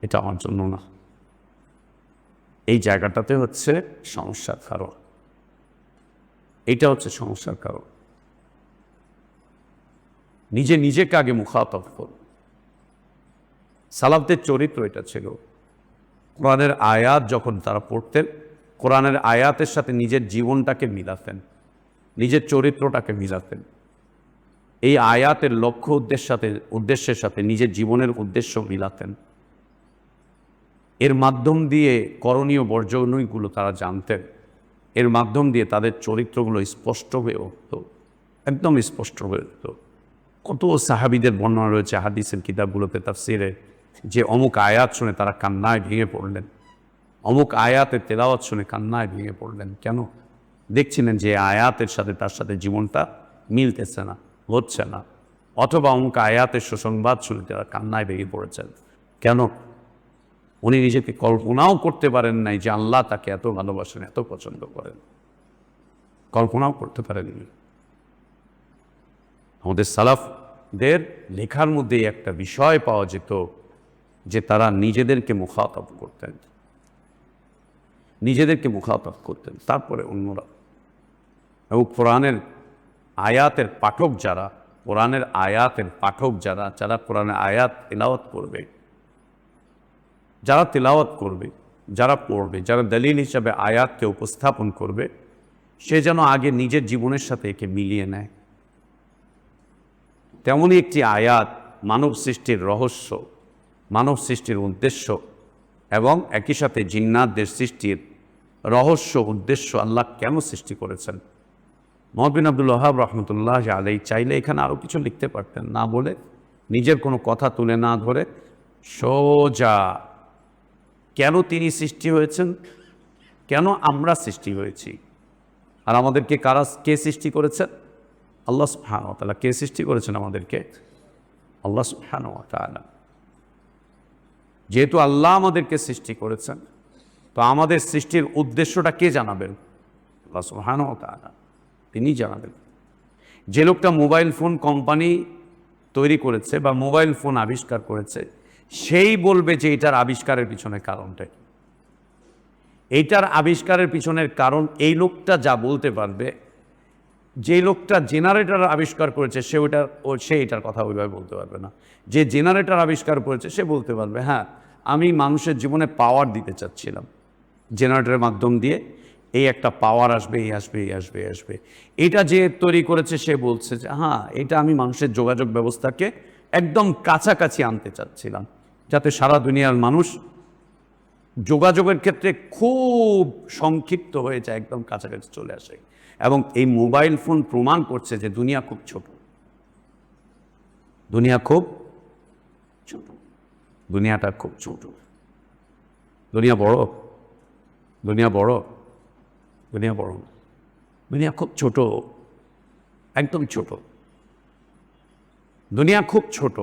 এটা আমার জন্য না। এই জায়গাটাতে হচ্ছে সমস্যার কারণ, এইটা হচ্ছে সমস্যার কারণ। নিজে নিজেকে আগে মুখাতব করুন। সালাফদের চরিত্র এটা ছিল, কোরআনের আয়াত যখন তারা পড়তেন, কোরআনের আয়াতের সাথে নিজের জীবনটাকে মিলাতেন, নিজের চরিত্রটাকে মিলাতেন। এই আয়াতের লক্ষ্য উদ্দেশ্যের সাথে নিজের জীবনের উদ্দেশ্য মিলাতেন। এর মাধ্যম দিয়ে করণীয় বর্জনীয়গুলো তারা জানতেন, এর মাধ্যম দিয়ে তাদের চরিত্রগুলো স্পষ্ট হয়ে উঠত, একদম স্পষ্ট হয়ে উঠত। কত সাহাবীদের বর্ণনা রয়েছে হাদিসের কিতাবগুলোতে, তাফসিরে, যে অমুক আয়াত শুনে তারা কান্নায় ভেঙে পড়লেন, অমুক আয়াতের তেলাওয়াত শুনে কান্নায় ভেঙে পড়লেন। কেন? দেখছিলেন যে আয়াতের সাথে তার সাথে জীবনটা মিলতেছে না, হচ্ছে না। অথবা অমুক আয়াতের সুসংবাদ শুনে তারা কান্নায় ভেঙে পড়েছেন। কেন? উনি নিজেকে কল্পনাও করতে পারেন নাই যে আল্লাহ তাকে এত ভালোবাসেন, এত পছন্দ করেন, কল্পনাও করতে পারেননি। আমাদের সালাফদের লেখার মধ্যে একটা বিষয় পাওয়া যেত যে তারা নিজেদেরকে মুখাতব করতেন, নিজেদেরকে মুখাতব করতেন, তারপরে অন্যরা। এবং কোরআনের আয়াতের পাঠক যারা, কোরআনের আয়াতের পাঠক যারা, যারা কোরআনের আয়াত তেলাওয়াত করবে, যারা তেলাওয়াত করবে, যারা পড়বে, যারা দলিল হিসাবে আয়াতকে উপস্থাপন করবে, সে যেন আগে নিজের জীবনের সাথে একে মিলিয়ে নেয়। তেমনই একটি আয়াত মানব সৃষ্টির রহস্য, মানব সৃষ্টির উদ্দেশ্য এবং একই সাথে জিন্নাতদের সৃষ্টির রহস্য, উদ্দেশ্য, আল্লাহ কেন সৃষ্টি করেছেন। মুহাম্মদ বিন আব্দুল ওয়াহাব রহমতুল্লাহ আলাইহি চাইলে এখানে আরও কিছু লিখতে পারতেন, না বলে, নিজের কোনো কথা তুলে না ধরে সোজা কেন তিনি সৃষ্টি হয়েছেন, কেন আমরা সৃষ্টি হয়েছি, আর আমাদেরকে কে সৃষ্টি করেছেন? আল্লাহ সুবহানাহু ওয়া তাআলা। কে সৃষ্টি করেছেন আমাদেরকে? আল্লাহ সুবহানাহু ওয়া তাআলা। যেহেতু আল্লাহ আমাদেরকে সৃষ্টি করেছেন, তো আমাদের সৃষ্টির উদ্দেশ্যটা কে জানাবেন? আল্লাহ সুবহানাহু ওয়া তাআলা, তিনি জানাবেন। যে লোকটা মোবাইল ফোন কোম্পানি তৈরি করেছে বা মোবাইল ফোন আবিষ্কার করেছে, সেই বলবে যে এটার আবিষ্কারের পিছনের কারণটা কি। এইটার আবিষ্কারের পিছনের কারণ এই লোকটা যা বলতে পারবে। যে লোকটা জেনারেটর আবিষ্কার করেছে সে এটার কথা ওইভাবে বলতে পারবে না। যে জেনারেটর আবিষ্কার করেছে সে বলতে পারবে, হ্যাঁ আমি মানুষের জীবনে পাওয়ার দিতে চাচ্ছিলাম, জেনারেটরের মাধ্যম দিয়ে এই একটা পাওয়ার আসবে, এই আসবে, এই আসবে, এই আসবে। এটা যে তৈরি করেছে সে বলছে যে হ্যাঁ এটা আমি মানুষের যোগাযোগ ব্যবস্থাকে একদম কাছাকাছি আনতে চাচ্ছিলাম, যাতে সারা দুনিয়ার মানুষ যোগাযোগের ক্ষেত্রে খুব সংক্ষিপ্ত হয়ে যায়, একদম কাছাকাছি চলে আসে। এবং এই মোবাইল ফোন প্রমাণ করছে যে দুনিয়া খুব ছোট, দুনিয়া খুব ছোট, দুনিয়াটা খুব ছোট। দুনিয়া বড়, দুনিয়া বড়, দুনিয়া বড়, দুনিয়া খুব ছোট, একদম ছোট। দুনিয়া খুব ছোট,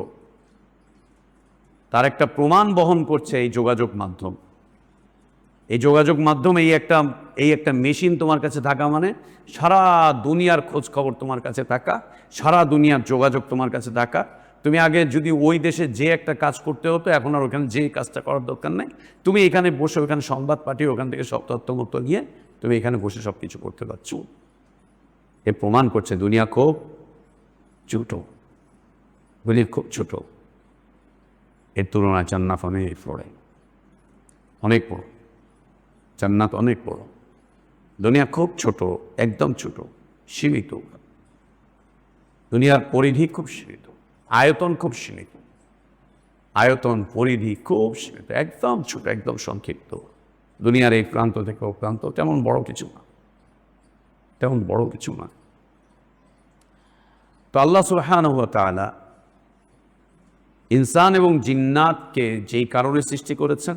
তার একটা প্রমাণ বহন করছে এই যোগাযোগ মাধ্যম। এই যোগাযোগ মাধ্যম, এই একটা মেশিন তোমার কাছে থাকা মানে সারা দুনিয়ার খোঁজ খবর তোমার কাছে থাকা, সারা দুনিয়ার যোগাযোগ তোমার কাছে থাকা। তুমি আগে যদি ওই দেশে যে একটা কাজ করতে হতো, এখন আর ওখানে যে কাজটা করার দরকার নেই, তুমি এখানে বসে ওখানে সংবাদ পাঠিয়ে ওখান থেকে সব তথ্য নিয়ে তুমি এখানে বসে সব কিছু করতে পারছো। এ প্রমাণ করছে দুনিয়া খুব ছোট, দুনিয়া খুব ছোট। এর তুলনায় জান্নাত অনেক বড়, অনেক বড়, জান্নাত অনেক বড়। দুনিয়া খুব ছোট, একদম ছোট, সীমিত। দুনিয়ার পরিধি খুব সীমিত, আয়তন খুব সীমিত, আয়তন পরিধি খুব সীমিত, একদম ছোট, একদম সংক্ষিপ্ত। দুনিয়ার এই প্রান্ত থেকে ও প্রান্ত তেমন বড় কিছু না, তেমন বড় কিছু না। তো আল্লাহ সুবহানাহু ওয়া তাআলা ইনসান এবং জিন্নাতকে যেই কারণে সৃষ্টি করেছেন,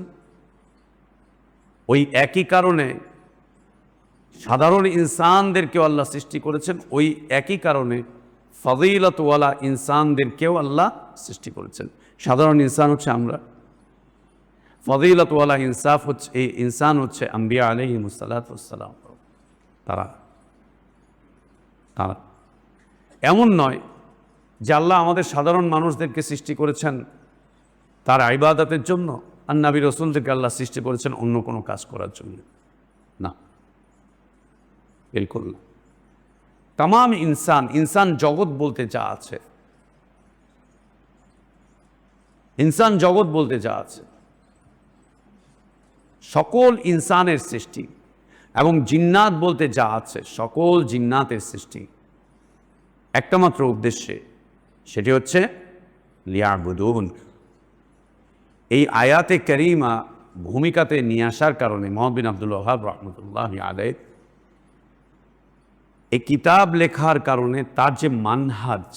ওই একই কারণে সাধারণ ইনসানদেরকেও আল্লাহ সৃষ্টি করেছেন। ওই একই কারণে ফজিলতওয়ালা ইনসানদেরকেও আল্লাহ সৃষ্টি করেছেন। সাধারণ ইনসান হচ্ছে আমরা, ফজিলতওয়ালা ইনসান হচ্ছে আম্বিয়া আলাইহিমুস সালাতু ওয়াস সালাম। তারা এমন নয় যে আল্লাহ আমাদের সাধারণ মানুষদেরকে সৃষ্টি করেছেন তার ইবাদতের জন্য, আর নবী রাসূলদেরকে আল্লাহ সৃষ্টি করেছেন অন্য কোনো কাজ করার জন্য। না, বিলকুল না। তামাম ইনসান জগৎ বলতে যা আছে, ইনসান জগৎ বলতে যা আছে, সকল ইনসানের সৃষ্টি, এবং জিন্নাত বলতে যা আছে সকল জিন্নাতের সৃষ্টি একটা মাত্র উদ্দেশ্যে, সেটি হচ্ছে লিয়াবুদুন। এই আয়াতে কারিমা ভূমিকাতে নিয়ে আসার কারণে মুহাম্মদ বিন আব্দুল ওয়াহাব রহমতুল্লাহ আলাইহি এই কিতাব লেখার কারণে তার যে মানহাজ,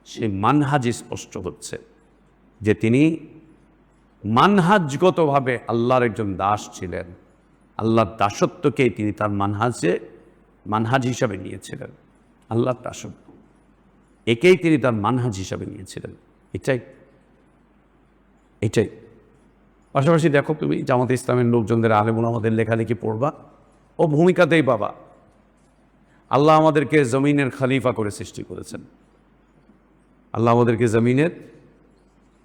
সেই মানহাজ স্পষ্ট হচ্ছে যে তিনি মানহাজগতভাবে আল্লাহর একজন দাস ছিলেন। আল্লাহর দাসত্বকেই তিনি তার মানহাজ হিসাবে নিয়েছিলেন। আল্লাহর দাসত্ব, একেই তিনি তার মানহাজ হিসাবে নিয়েছিলেন। এটাই। পাশাপাশি দেখো তুমি জামাতে ইসলামের লোকজনদের, আলেম ওলামাদের লেখালেখি পড়বা, ও ভূমিকাতেই বাবা আল্লাহ আমাদেরকে জমিনের খলিফা করে সৃষ্টি করেছেন। আল্লাহ আমাদেরকে জমিনের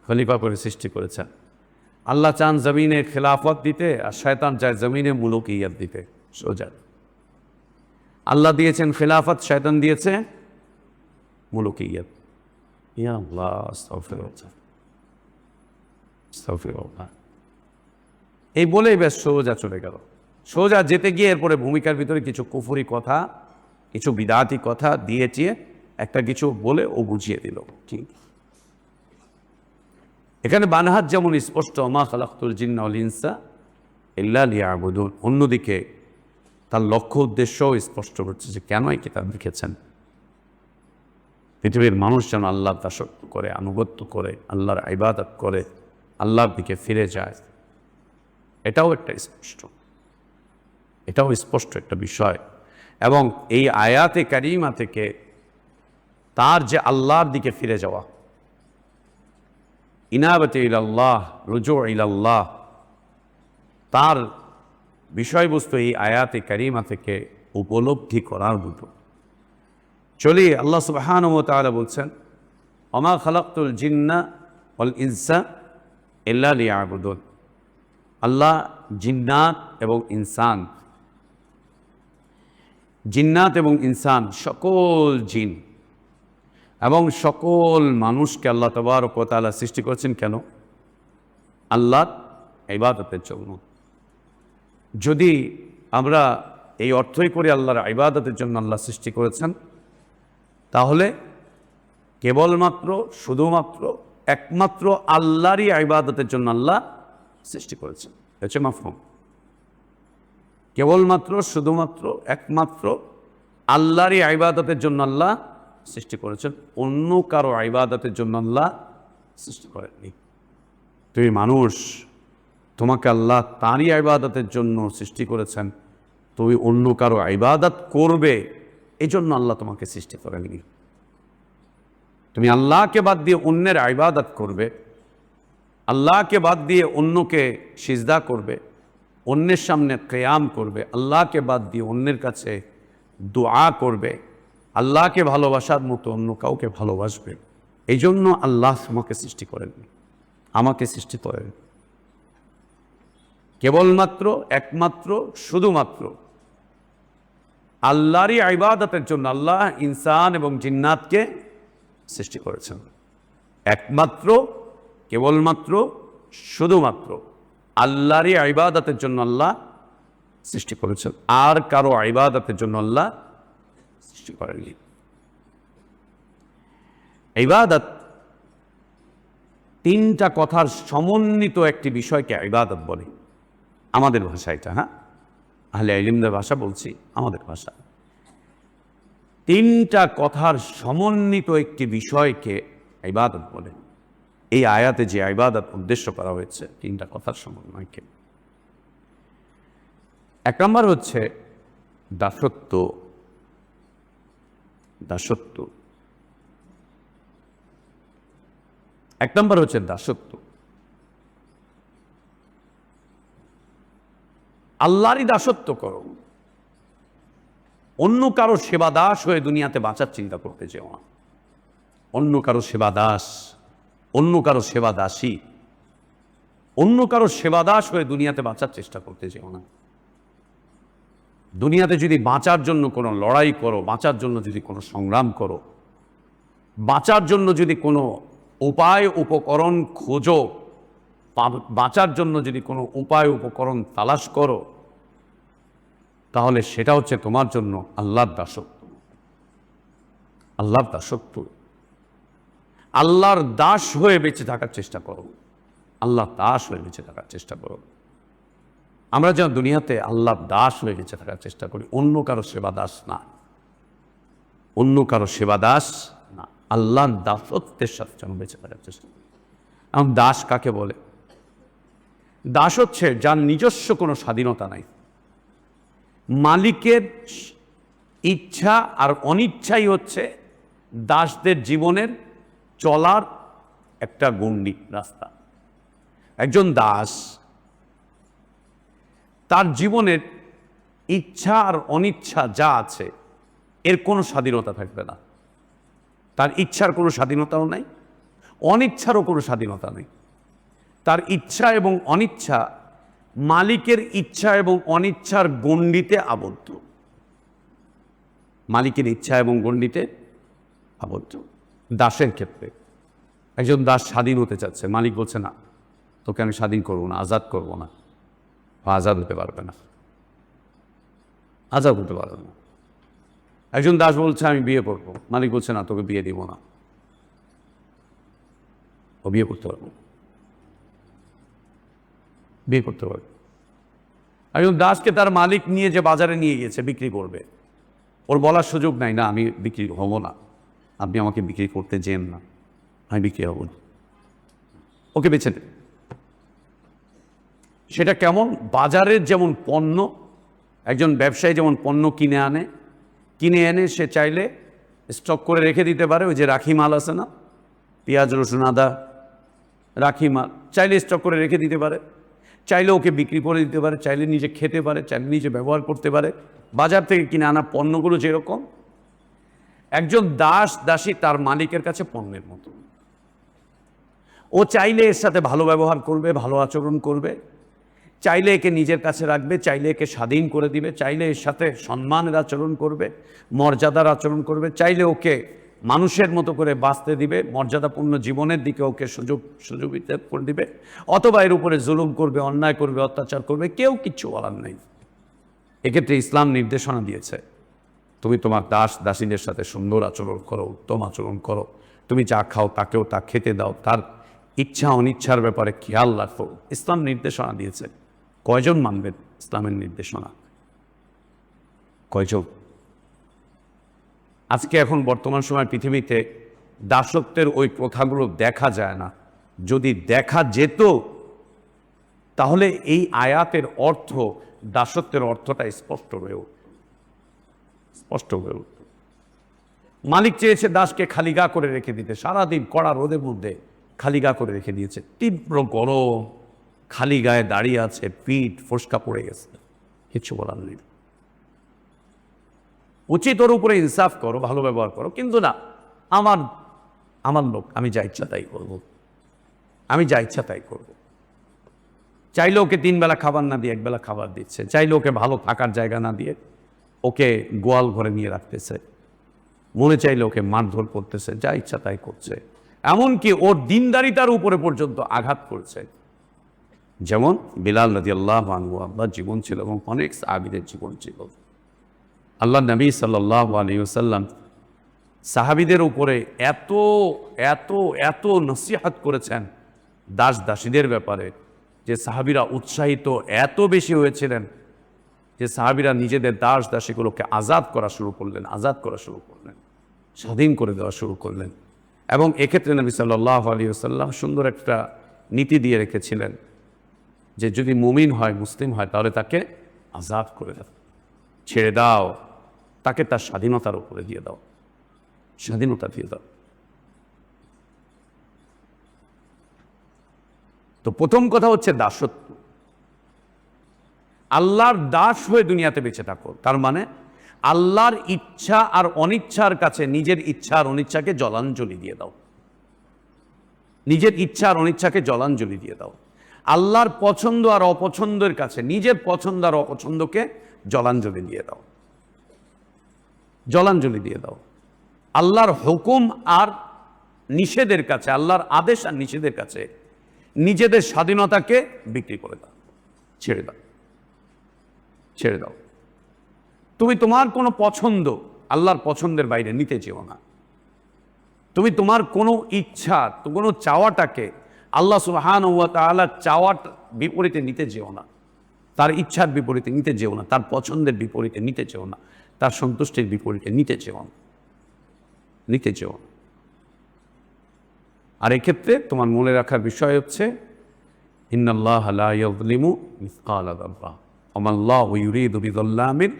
খলিফা করে সৃষ্টি করেছেন। আল্লাহ চান জমিনে খেলাফত দিতে, আর শয়তান চায় জমিনে মুলুকিয়াত দিতে। সোজা আল্লাহ দিয়েছেন খেলাফত, শয়তান দিয়েছে মুলুকিয়ত। ইয়া আল্লাহ, আস্তাগফিরুল্লাহ, আস্তাগফিরুল্লাহ। এই বলেই ব্যাস সোজা চলে গেল। সোজা যেতে গিয়ে এরপরে ভূমিকার ভিতরে কিছু কুফরি কথা, কিছু বিদাতি কথা দিয়েছে, একটা কিছু বলে ও বুঝিয়ে দিল। ঠিক এখানে বানহাত যেমন স্পষ্ট, মা খালাকতুল জিন্না ওয়াল ইনসা ইল্লা লিয়াবুদুন, অন্যদিকে তার লক্ষ্য উদ্দেশ্যও স্পষ্ট হচ্ছে যে কেন এই কিতাব লিখেছেন। পৃথিবীর মানুষ যেন আল্লাহর দাসত্ব করে, আনুগত্য করে, আল্লাহর ইবাদত করে, আল্লাহর দিকে ফিরে যায়। এটাও একটা স্পষ্ট, এটাও স্পষ্ট একটা বিষয়। এবং এই আয়াতে কারিমা থেকে তার যে আল্লাহর দিকে ফিরে যাওয়া, ইনাবতে ইলাল্লাহ, রুজু ইলাল্লাহ, তার বিষয়বস্তু এই আয়াতে কারিমা থেকে উপলব্ধি করার মতো। চলি আল্লাহ সুবহানাহু ওয়া তাআলা বলছেন, ওমা খালাকতুল জিন্না ওয়াল ইনসা ইল্লা লিয়াবুদুন। আল্লাহ জিন্নাত এবং ইনসান, জিন্নাত এবং ইনসান, সকল জিন এবং সকল মানুষকে আল্লাহ তাবারক ওয়া তাআলা সৃষ্টি করেছেন কেন? আল্লাহর ইবাদতের জন্য। যদি আমরা এই অর্থই করি আল্লাহর ইবাদতের জন্য আল্লাহ সৃষ্টি করেছেন, তাহলে কেবলমাত্র, শুধুমাত্র, একমাত্র আল্লাহরই ইবাদতের জন্য আল্লাহ সৃষ্টি করেছেন। হচ্ছে মাফহুম। কেবলমাত্র, শুধুমাত্র, একমাত্র আল্লাহরই ইবাদতের জন্য আল্লাহ সৃষ্টি করেছেন, অন্য কারো ইবাদতের জন্য আল্লাহ সৃষ্টি করেননি। তুমি মানুষ, তোমাকে আল্লাহ তাঁরই ইবাদতের জন্য সৃষ্টি করেছেন, তুমি অন্য কারো ইবাদত করবে এই জন্য আল্লাহ তোমাকে সৃষ্টি করেননি। তুমি আল্লাহকে বাদ দিয়ে অন্যের ইবাদত করবে, আল্লাহকে বাদ দিয়ে অন্যকে সিজদা করবে, অন্যের সামনে কিয়াম করবে, আল্লাহকে বাদ দিয়ে অন্যের কাছে দোয়া করবে, আল্লাহকে ভালোবাসার মতো অন্য কাউকে ভালোবাসবে, এই জন্য আল্লাহ তোমাকে সৃষ্টি করেননি, আমাকে সৃষ্টি করেন। কেবলমাত্র, একমাত্র, শুধুমাত্র আল্লাহরই ইবাদতের জন্য আল্লাহ ইনসান এবং জিন্নাতকে সৃষ্টি করেছেন। একমাত্র, কেবলমাত্র, শুধুমাত্র আল্লাহরই ইবাদতের জন্য আল্লাহ সৃষ্টি করেছেন, আর কারো ইবাদতের জন্য আল্লাহ সৃষ্টি করেননি। ইবাদত তিনটা কথার সমন্বিত একটি বিষয়কে ইবাদত বলে আমাদের ভাষা। এটা হ্যাঁ, আহলে ইলমদের ভাষা বলছি, আমাদের ভাষা। তিনটা কথার সমন্বিত একটি বিষয়কে ইবাদত বলে। এই আয়াতে যে ইবাদত উদ্দেশ্য করা হয়েছে তিনটা কথার সমন্বয়কে। এক নম্বর হচ্ছে দাসত্ব। দাসত্ব এক নম্বর হচ্ছে দাসত্ব। আল্লাহরই দাসত্ব করো, অন্য কারো সেবা দাস হয়ে দুনিয়াতে বাঁচার চিন্তা করতে যেও না। অন্য কারো সেবা দাস, অন্য কারো সেবা দাসী, অন্য কারো সেবা দাস হয়ে দুনিয়াতে বাঁচার চেষ্টা করতে যেও না। দুনিয়াতে যদি বাঁচার জন্য কোনো লড়াই করো, বাঁচার জন্য যদি কোনো সংগ্রাম করো, বাঁচার জন্য যদি কোনো উপায় উপকরণ খোঁজো, বাঁচার জন্য যদি কোনো উপায় উপকরণ তালাশ করো, তাহলে সেটা হচ্ছে তোমার জন্য আল্লাহর দাসত্ব। আল্লাহর দাসত্ব। আল্লাহর দাস হয়ে বেঁচে থাকার চেষ্টা করো, আল্লাহর দাস হয়ে বেঁচে থাকার চেষ্টা করো। আমরা যেন দুনিয়াতে আল্লাহর দাস হয়ে বেঁচে থাকার চেষ্টা করি, অন্য কারো সেবা দাস না, অন্য কারো সেবা দাস না, আল্লাহর দাসত্বের সাথে যেন বেঁচে থাকার চেষ্টা করি। এবং দাস কাকে বলে? দাস হচ্ছে যার নিজস্ব কোনো স্বাধীনতা নাই। মালিকের ইচ্ছা আর অনিচ্ছাই হচ্ছে দাসদের জীবনের চলার একটা গণ্ডি, রাস্তা। একজন দাস তার জীবনের ইচ্ছা আর অনিচ্ছা যা আছে এর কোনো স্বাধীনতা থাকবে না। তার ইচ্ছার কোনো স্বাধীনতাও নাই, অনিচ্ছারও কোনো স্বাধীনতা নেই। তার ইচ্ছা এবং অনিচ্ছা মালিকের ইচ্ছা এবং অনিচ্ছার গণ্ডিতে আবদ্ধ। মালিকের ইচ্ছা এবং গণ্ডিতে আবদ্ধ। দাসের ক্ষেত্রে একজন দাস স্বাধীন হতে চাচ্ছে, মালিক বলছে না, তোকে আমি স্বাধীন করবো না, আজাদ করবো না, আজাদ হতে পারবে না, আজাদ হতে পারবে না। একজন দাস বলছে আমি বিয়ে করবো, মালিক বলছে না, তোকে বিয়ে দিব না, ও বিয়ে করতে পারবো, বিয়ে করতে পারবে। একজন দাসকে তার মালিক নিয়ে যে বাজারে নিয়ে গিয়েছে বিক্রি করবে, ওর বলার সুযোগ নাই, না আমি বিক্রি হব না, আপনি আমাকে বিক্রি করতে যেন না, আমি বিক্রি হব না, ওকে বেছে নেবে। সেটা কেমন? বাজারের যেমন পণ্য, একজন ব্যবসায়ী যেমন পণ্য কিনে এনে সে চাইলে স্টক করে রেখে দিতে পারে, ওই যে রাখি মাল আছে না, পেঁয়াজ রসুন আদা রাখি মাল, চাইলে স্টক করে রেখে দিতে পারে, চাইলে ওকে বিক্রি করে দিতে পারে, চাইলে নিজে খেতে পারে, চাইলে নিজে ব্যবহার করতে পারে। বাজার থেকে কিনে আনা পণ্যগুলো যেরকম, একজন দাসী তার মালিকের কাছে পণ্যের মতো। ও চাইলে এর সাথে ভালো ব্যবহার করবে, ভালো আচরণ করবে, চাইলে একে নিজের কাছে রাখবে, চাইলে একে স্বাধীন করে দিবে, চাইলে এর সাথে সম্মানের আচরণ করবে, মর্যাদার আচরণ করবে, চাইলে ওকে মানুষের মতো করে বাঁচতে দিবে, মর্যাদাপূর্ণ জীবনের দিকে ওকে সুযোগ করে দিবে, অথবা এর উপরে জুলুম করবে, অন্যায় করবে, অত্যাচার করবে, কেউ কিচ্ছু বলার নেই। এক্ষেত্রে ইসলাম নির্দেশনা দিয়েছে, তুমি তোমার দাসীদের সাথে সুন্দর আচরণ করো, উত্তম আচরণ করো, তুমি যা খাও তাকেও তা খেতে দাও, তার ইচ্ছা অনিচ্ছার ব্যাপারে খেয়াল রাখো। ইসলাম নির্দেশনা দিয়েছে। কয়জন মানবেন ইসলামের নির্দেশনা? কয়জন? আজকে এখন বর্তমান সময় পৃথিবীতে দাসত্বের ওই প্রথাগুলো দেখা যায় না। যদি দেখা যেত তাহলে এই আয়াতের অর্থ, দাসত্বের অর্থটা স্পষ্ট হয়ে উঠত। মালিক চেয়েছে দাসকে খালি গা করে রেখে দিতে, সারাদিন কড়া রোদের মধ্যে খালি গা করে রেখে দিয়েছে, তীব্র গরম, খালি গায়ে দাঁড়িয়ে আছে, পিঠ ফোসকা পড়ে গেছে, কিছু বলার নেই। উচিত ওর উপরে ইনসাফ করো, ভালো ব্যবহার করো, কিন্তু না, আমার লোক, আমি যা ইচ্ছা তাই করবো, আমি যা ইচ্ছা তাই করবো। চাইলে ওকে 3 বেলা খাবার না দিয়ে 1 বেলা খাবার দিচ্ছে, চাইলে ওকে ভালো থাকার জায়গা না দিয়ে ওকে গোয়াল ঘরে নিয়ে রাখতেছে, মনে চাইলে ওকে মারধর করতেছে, যা ইচ্ছা তাই করছে, এমনকি ওর দিনদারিতার উপরে পর্যন্ত আঘাত করছে। যেমন বিলাল রাদিয়াল্লাহু আনহু, আল্লাহর জীবন ছিল এবং অনেক সাহাবীদের জীবন ছিল। আল্লাহ নবী সাল্লাল্লাহু আলাইহি ওয়াসাল্লাম সাহাবীদের উপরে এত এত এত নসিহত করেছেন দাসীদের ব্যাপারে, যে সাহাবীরা উৎসাহিত এত বেশি হয়েছিলেন যে সাহাবীরা নিজেদের দাসীগুলোকে আজাদ করা শুরু করলেন, স্বাধীন করে দেওয়া শুরু করলেন। এবং এক্ষেত্রে নবী সাল্লাল্লাহু আলাইহি ওয়াসাল্লাম সুন্দর একটা নীতি দিয়ে রেখেছিলেন যে যদি মুমিন হয়, মুসলিম হয়, তাহলে তাকে আজাদ করে দাও, ছেড়ে দাও, তাকে তার স্বাধীনতার উপরে দিয়ে দাও, স্বাধীনতা দিয়ে দাও। তো প্রথম কথা হচ্ছে দাসত্ব। আল্লাহর দাস হয়ে দুনিয়াতে বেঁচে থাকো, তার মানে আল্লাহর ইচ্ছা আর অনিচ্ছার কাছে নিজের ইচ্ছা আর অনিচ্ছাকে জলাঞ্জলি দিয়ে দাও, নিজের ইচ্ছা আর অনিচ্ছাকে জলাঞ্জলি দিয়ে দাও। আল্লাহর পছন্দ আর অপছন্দের কাছে নিজের পছন্দ আর অপছন্দকে জলাঞ্জলি দিয়ে দাও, জলাঞ্জলি দিয়ে দাও। আল্লাহর হুকুম আর নিষেধের কাছে, আল্লাহর আদেশ আর নিষেধের কাছে নিজেদের স্বাধীনতাকে বিক্রি করে দাও, ছেড়ে দাও, ছেড়ে দাও। তুমি তোমার কোনো পছন্দ আল্লাহর পছন্দের বাইরে নিতে চেও না। তুমি তোমার কোনো ইচ্ছা, কোনো চাওয়াটাকে আল্লাহ সুবহানাহু ওয়া তাআলার চাওয়ার বিপরীতে নিতে চেও না, তার ইচ্ছার বিপরীতে নিতে চেও না, তার পছন্দের বিপরীতে নিতে চেও না, তার সন্তুষ্টির বিপরীতে নিতে চেও না, নিতে চেও না। আর এক্ষেত্রে তোমার মনে রাখার বিষয় হচ্ছে ইন্নাল্লাহা লা ইয়াযলিমু মিসকালা যাররাহ ওয়া মাল্লাহু ইউরিদু বিযাল্লামিন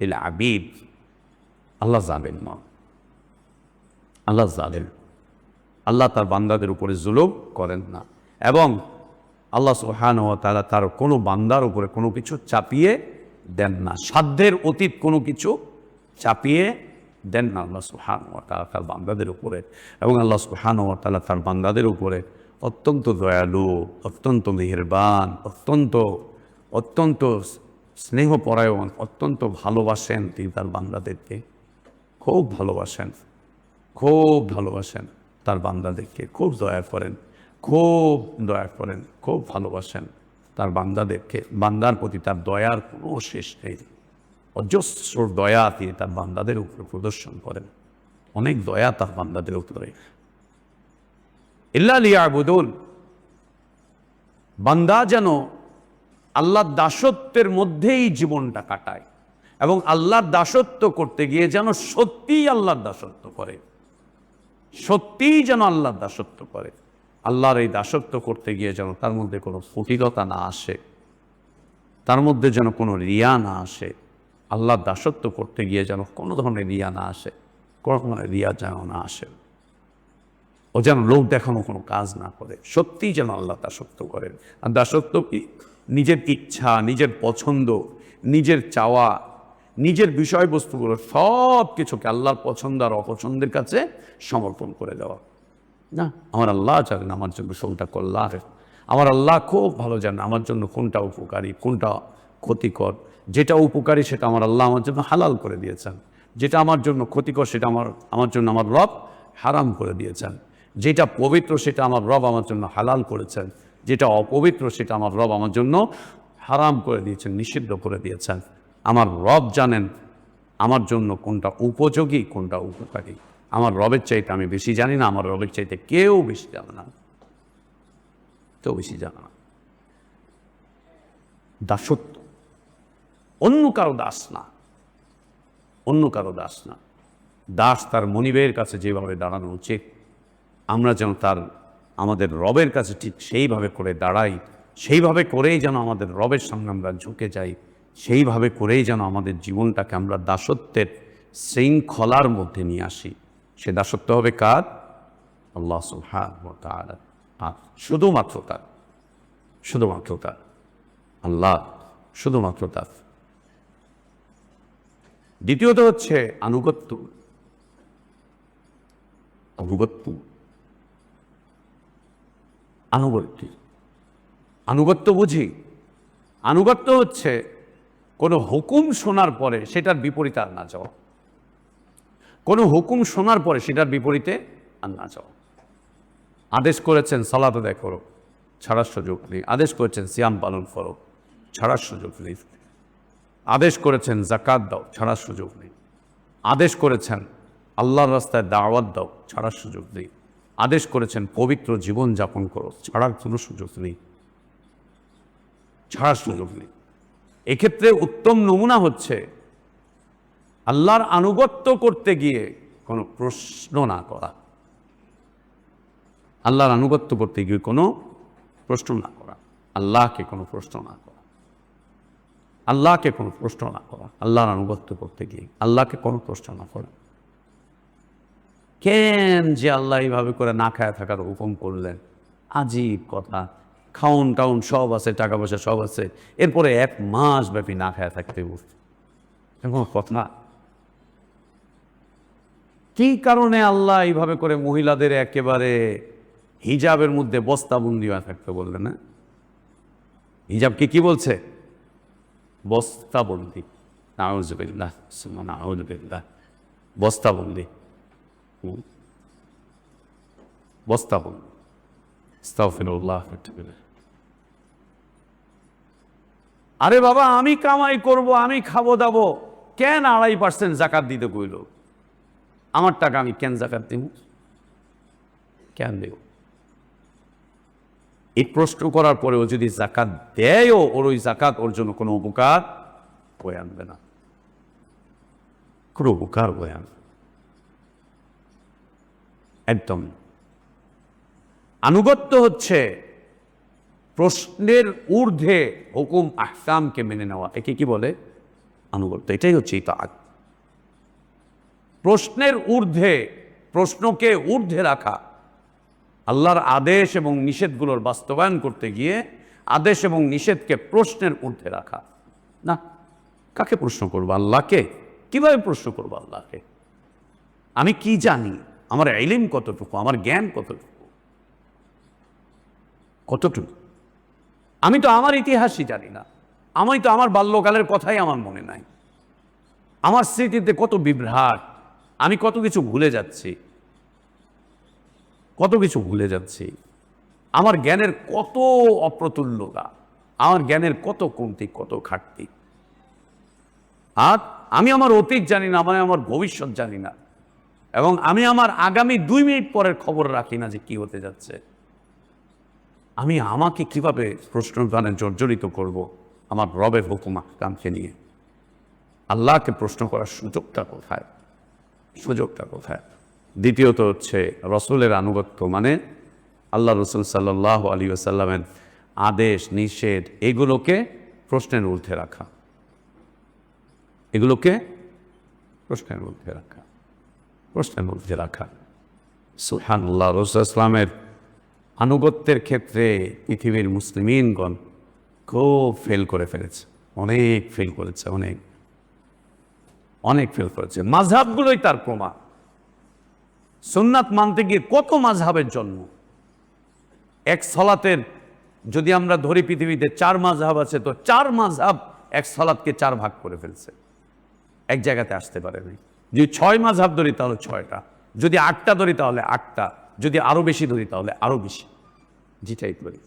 লিল আবিদ। আল্লাহ জালেম না, আল্লাহ জালেম, আল্লাহ তার বান্দাদের উপরে জুলুম করেন না, এবং আল্লাহ সুবহানাহু ওয়া তাআলা তার কোনো বান্দার উপরে কোনো কিছু চাপিয়ে দেন না, সাধ্যের অতীত কোনো কিছু চাপিয়ে দেন না আল্লাহ সুবহানাহু ওয়া তাআলা তার বান্দাদের উপরে। এবং আল্লাহ সুবহানাহু ওয়া তাআলা তার বান্দাদের উপরে অত্যন্ত দয়ালু, অত্যন্ত মেহেরবান, অত্যন্ত স্নেহপরায়ণ, অত্যন্ত ভালোবাসেন তিনি তার বান্দাদেরকে। খুব ভালোবাসেন, খুব ভালোবাসেন তার বান্দাদেরকে, খুব দয়া করেন, খুব দয়া করেন, খুব ভালোবাসেন তার বান্দাদেরকে। বান্দার প্রতি তার দয়ার কোনো শেষ নেই। অজস্র দয়া তিনি তার বান্দাদের উপরে প্রদর্শন করেন, অনেক দয়া তার বান্দাদের উপরে। ইল্লা লিয়াবুদুন, বান্দা যেন আল্লাহর দাসত্বের মধ্যেই জীবনটা কাটায় এবং আল্লাহর দাসত্ব করতে গিয়ে যেন সত্যিই আল্লাহর দাসত্ব করে, সত্যিই যেন আল্লাহর দাসত্ব করে। আল্লাহর এই দাসত্ব করতে গিয়ে যেন তার মধ্যে কোনো ফুটিলতা না আসে, তার মধ্যে যেন কোনো রিয়া না আসে। আল্লাহর দাসত্ব করতে গিয়ে যেন কোনো ধরনের রিয়া না আসে, কোনো ধরনের রিয়া যেন না আসে। ও যেন লোক দেখানো কোনো কাজ না করে, সত্যিই যেন আল্লাহ দাসত্ব করেন। আর দাসত্ব কি? নিজের ইচ্ছা, নিজের পছন্দ, নিজের চাওয়া, নিজের বিষয়বস্তুগুলো সব কিছুকে আল্লাহর পছন্দ আর অপছন্দের কাছে সমর্পণ করে দেওয়া। না, আমার আল্লাহ জানেন আমার জন্য কোনটা কল্যাণ, আমার আল্লাহ খুব ভালো জানেন আমার জন্য কোনটা উপকারী, কোনটা ক্ষতিকর। যেটা উপকারী সেটা আমার আল্লাহ আমার জন্য হালাল করে দিয়েছেন, যেটা আমার জন্য ক্ষতিকর সেটা আমার জন্য আমার রব হারাম করে দিয়েছেন। যেটা পবিত্র সেটা আমার রব আমার জন্য হালাল করেছেন, যেটা অপবিত্র সেটা আমার রব আমার জন্য হারাম করে দিয়েছেন, নিষিদ্ধ করে দিয়েছেন। আমার রব জানেন আমার জন্য কোনটা উপযোগী, কোনটা উপকারী। আমার রবের চাইতে আমি বেশি জানি না, আমার রবের চাইতে কেউ বেশি জানে না, কেউ বেশি জানে না। দাসত্ব অন্য কারো দাস না, অন্য কারো দাস না। দাস তার মনিবের কাছে যেভাবে দাঁড়ানো উচিত, আমরা যেন আমাদের রবের কাছে ঠিক সেইভাবে করে দাঁড়াই, সেইভাবে করেই যেন আমাদের রবের সামনে আমরা ঝুঁকে যাই, সেইভাবে করেই যেন আমাদের জীবনটাকে আমরা দাসত্বের শৃঙ্খলার মধ্যে নিয়ে আসি। সে দাসত্ব হবে কার? আল্লাহ সুবহানাহু ওয়া তাআলা। আর শুধুমাত্র তার, শুধুমাত্র তার, আল্লাহ শুধুমাত্র তার। দ্বিতীয়ত হচ্ছে আনুগত্য। আনুগত্য, আনুগত্য, আনুগত্য বুঝি? আনুগত্য হচ্ছে কোনো হুকুম শোনার পরে সেটার বিপরীতে আর না যাওয়া, কোনো হুকুম শোনার পরে সেটার বিপরীতে আর না যাওয়া। আদেশ করেছেন সালাত আদায় করো, ছাড়ার সুযোগ নেই। আদেশ করেছেন সিয়াম পালন করো, ছাড়ার সুযোগ নেই। আদেশ করেছেন যাকাত দাও, ছাড়ার সুযোগ নেই। আদেশ করেছেন আল্লাহর রাস্তায় দাওয়াত দাও, ছাড়ার সুযোগ নেই। আদেশ করেছেন পবিত্র জীবন যাপন করো, ছাড়ার কোনো সুযোগ নেই, ছাড়ার সুযোগ নেই। এক্ষেত্রে উত্তম নমুনা হচ্ছে আল্লাহর আনুগত্য করতে গিয়ে কোনো প্রশ্ন না করা, আল্লাহর আনুগত্য করতে গিয়ে কোনো প্রশ্ন না করা, আল্লাহকে কোনো প্রশ্ন না করা, আল্লাহকে কোনো প্রশ্ন না করা। আল্লাহর আনুগত্য করতে গিয়ে আল্লাহকে কোনো প্রশ্ন না করা। কেন যে আল্লাহ এইভাবে করে না খায় থাকার হুকুম করলেন? আজীব কথা। খাউন টাউন সব আছে, টাকা পয়সা সব আছে, এরপরে 1 মাস ব্যাপী না খায় থাকতে বসছে, এমন কথা। কি কারণে আল্লাহ এইভাবে করে মহিলাদের একেবারে হিজাবের মধ্যে বস্তাবন্দি হয়ে থাকতে বললেন? না, হিজাবকে কি বলছে? বস্তাবন্দি। নাউযুবিল্লাহ, নাউযুবিল্লাহ। বস্তাবন্দি, বস্তাবন্দি। আস্তাগফিরুল্লাহ। আরে বাবা, আমি কামাই করব, আমি খাবো দাবো, কেন 2.5% জাকাত দিতে কইল? আমার টাকা আমি কেন জাকাত দিব? কেন দেব? এই প্রশ্ন করার পরেও যদি জাকাত দেয়ও, ওর ওই জাকাত ওর জন্য কোনো উপকার বয়ে আনবে না, কোনো উপকার বয়ে আনবে একদম। আনুগত্য হচ্ছে প্রশ্নের ঊর্ধ্বে হুকুম আহকামকে মেনে নেওয়া। একে কি বলে? আনুগত্য। এটাই হচ্ছে ইতাআত। প্রশ্নের ঊর্ধ্বে, প্রশ্নকে ঊর্ধ্বে রাখা। আল্লাহর আদেশ এবং নিষেধগুলোর বাস্তবায়ন করতে গিয়ে আদেশ এবং নিষেধকে প্রশ্নের ঊর্ধ্বে রাখা। না, কাকে প্রশ্ন করবো? আল্লাহকে। কিভাবে প্রশ্ন করবো আল্লাহকে? আমি কি জানি? আমার ইলম কতটুকু? আমার জ্ঞান কতটুকু? কতটুকু? আমি তো আমার ইতিহাসই জানি না। আমি তো আমার বাল্যকালের কথাই আমার মনে নাই। আমার স্মৃতিতে কত বিভ্রাট, আমি কত কিছু ভুলে যাচ্ছি, কত কিছু ভুলে যাচ্ছি। আমার জ্ঞানের কত অপ্রতুল্যতা, আমার জ্ঞানের কত কমতি, কত ঘাটতি। আর আমি আমার অতীত জানি না, আমি আমার ভবিষ্যৎ জানি না, এবং আমি আমার আগামী 2 মিনিট পরের খবর রাখি না যে কি হতে যাচ্ছে। আমি আমাকে কিভাবে প্রশ্নদানে জর্জরিত করব আমার রবের হুকুম আহকামকে নিয়ে? আল্লাহকে প্রশ্ন করার সুযোগটা কোথায়? সুযোগটা কোথায়? দ্বিতীয়ত হচ্ছে রসুলের আনুগত্য, মানে আল্লাহ রসুল সাল্লাল্লাহু আলাইহি ওয়াসাল্লামের আদেশ নিষেধ এগুলোকে প্রশ্নের ঊর্ধ্বে রাখা, এগুলোকে প্রশ্নের ঊর্ধ্বে রাখা, প্রশ্নের ঊর্ধ্বে রাখা। সুবহানাল্লাহ, রাসূল ইসলামের আনুগত্যের ক্ষেত্রে পৃথিবীর মুসলিমিনগণ খুব ফেল করে ফেলেছে, অনেক ফেল করেছে, অনেক অনেক ফেল করেছে। মাযহাবগুলোই তার প্রমাণ। সুন্নাত মানতে গিয়ে কত মাযহাবের জন্ম। এক সলাতের যদি আমরা ধরি পৃথিবীতে 4 মাযহাব আছে, তো 4 মাযহাব এক সলাতকে 4 ভাগ করে ফেলছে, এক জায়গাতে আসতে পারে নাই। যদি 6 মাযহাব ধরি তাহলে 6টা, যদি 8টা ধরি তাহলে 8টা, যদি আরো বেশি ধরি তাহলে আরো বেশি। যেটাই করি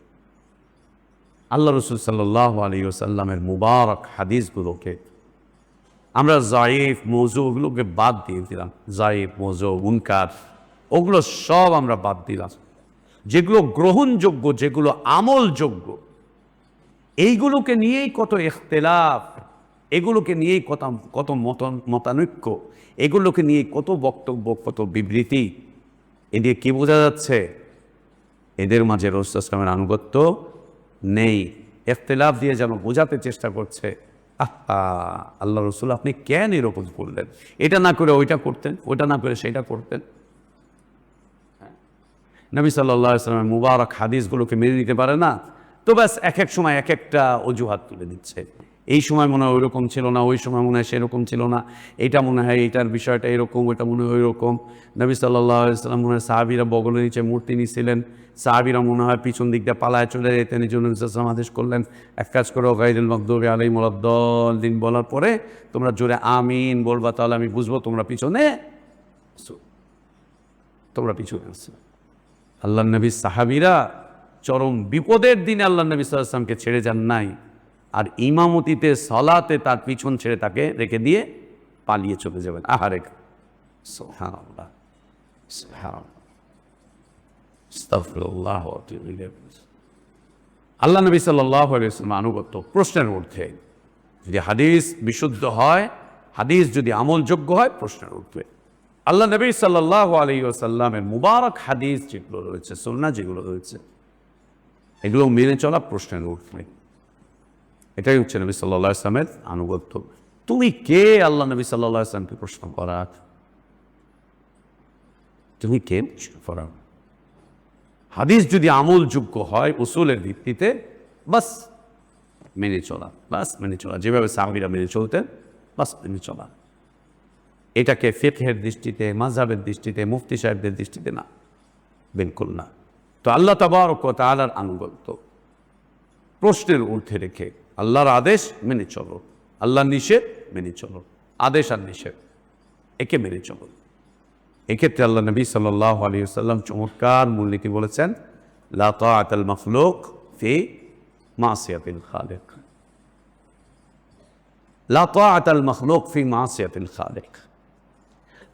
আল্লাহ রসুল সাল্লাল্লাহু আলাইহি ওয়াসাল্লামের মুবারক হাদিসগুলোকে আমরা জাইফ মওযু ওগুলোকে বাদ দিয়ে দিলাম। জাইফ মওযু মুনকার ওগুলো সব আমরা বাদ দিলাম। যেগুলো গ্রহণযোগ্য, যেগুলো আমলযোগ্য, এইগুলোকে নিয়েই কত ইখতিলাফ, এগুলোকে নিয়েই কত কত মতানৈক্য, এগুলোকে নিয়ে কত বক্তব্য, কত বিবৃতি। এদিকে কি বোঝা যাচ্ছে? এদের মাঝে রাসূল ইসলামের আনুগত্য নেই। ইখতিলাফ দিয়ে যেন বোঝাতে চেষ্টা করছে, আল্লাহ রসুল আপনি কেন এরকম করলেন? এটা না করে ওইটা করতেন, ওইটা না করে সেটা করতেন। নবী সাল্লাল্লাহু আলাইহি ওয়াসাল্লামের মুবারক হাদিসগুলোকে মেনে নিতে পারে না, তো ব্যাস এক এক সময় এক একটা অজুহাত তুলে দিচ্ছে। এই সময় মনে হয় ওইরকম ছিল না, ওই সময় মনে হয় সেরকম ছিল না, এইটা মনে হয় এইটার বিষয়টা এরকম, ওইটা মনে হয় ওই রকম। নবী সাল্লাল্লাহু আলাইহি ওয়াসাল্লাম মনে হয় সাহাবীরা বগলের নিচে মূর্তি নিয়েছিলেন, সাহাবীরা মনে হয় পিছন দিক দিয়ে পালায় চলে যেতেন, এই জন্য নবী সাল্লাল্লাহু আলাইহি ওয়াসাল্লাম আদেশ করলেন এক কাজ করো, গায়রিল মাগদুবি আলাইহিম ওয়ালাদ-দাল্লিন বলার পরে তোমরা জোরে আমিন বলবা, তাহলে আমি বুঝবো তোমরা পিছনে আছো, তোমরা পিছনে আছো। আল্লাহ নবী সাহাবীরা চরম বিপদের দিনে আল্লাহ নবী সাল্লাল্লাহু আলাইহি ওয়াসাল্লামকে ছেড়ে যান নাই, আর ইমামতিতে সলাতে তার পিছন ছেড়ে তাকে রেখে দিয়ে পালিয়ে চলে যাবেন। আহারে সুবহানাল্লাহ, সুবহানাল্লাহ, আস্তাগফিরুল্লাহ ওয়া আতুবু ইলাইহি। আল্লাহ নবী সাল্লাল্লাহু আলাইহি ওয়াসাল্লাম আনুগত্য প্রশ্নের ঊর্ধ্বে। যদি হাদিস বিশুদ্ধ হয়, হাদিস যদি আমলযোগ্য হয়, প্রশ্নের ঊর্ধ্বে। আল্লাহ নবী সাল্লাল্লাহু আলাইহি ওয়াসাল্লামের মুবারক হাদিস যেগুলো রয়েছে, সুন্নাহ যেগুলো রয়েছে, এগুলো মেনে চলা প্রশ্নের ঊর্ধ্বে। এটাই হচ্ছে নবী সাল্লাল্লাহু আলাইহি ওয়াসাল্লামের আনুগত্য। তুমি কে আল্লাহ নবী সাল্লাল্লাহু আলাইহি ওয়াসাল্লামকে প্রশ্ন করার? তুমি কে প্রশ্ন করার? হাদিস যদি আমলযোগ্য হয় উসুলের ভিত্তিতে, বাস মেনে চলা, বাস মেনে চলা, যেভাবে সাহাবীরা মেনে চলতেন, বাস মেনে চলা। এটাকে ফিকহের দৃষ্টিতে, মাযহাবের দৃষ্টিতে, মুফতি সাহেবদের দৃষ্টিতে না, বিলকুল না। তো আল্লাহ তাবারক ওয়া তাআলার আনুগত্য প্রশ্নের ঊর্ধ্বে রেখে আল্লাহর আদেশ মেনে চলো, আল্লাহর নিষেধ মেনে চলো, আদেশ আর নিষেধ একে মেনে চলো। এক্ষেত্রে আল্লাহ নবী সাল্লাল্লাহু আলাইহি ওয়াসাল্লাম চমৎকার মূলনীতি বলেছেন, লা তাআতাল মাখলুক ফি মাসিয়াতিল খালিক, লা তাআতাল মাখলুক ফি মাসিয়াতিল খালিক।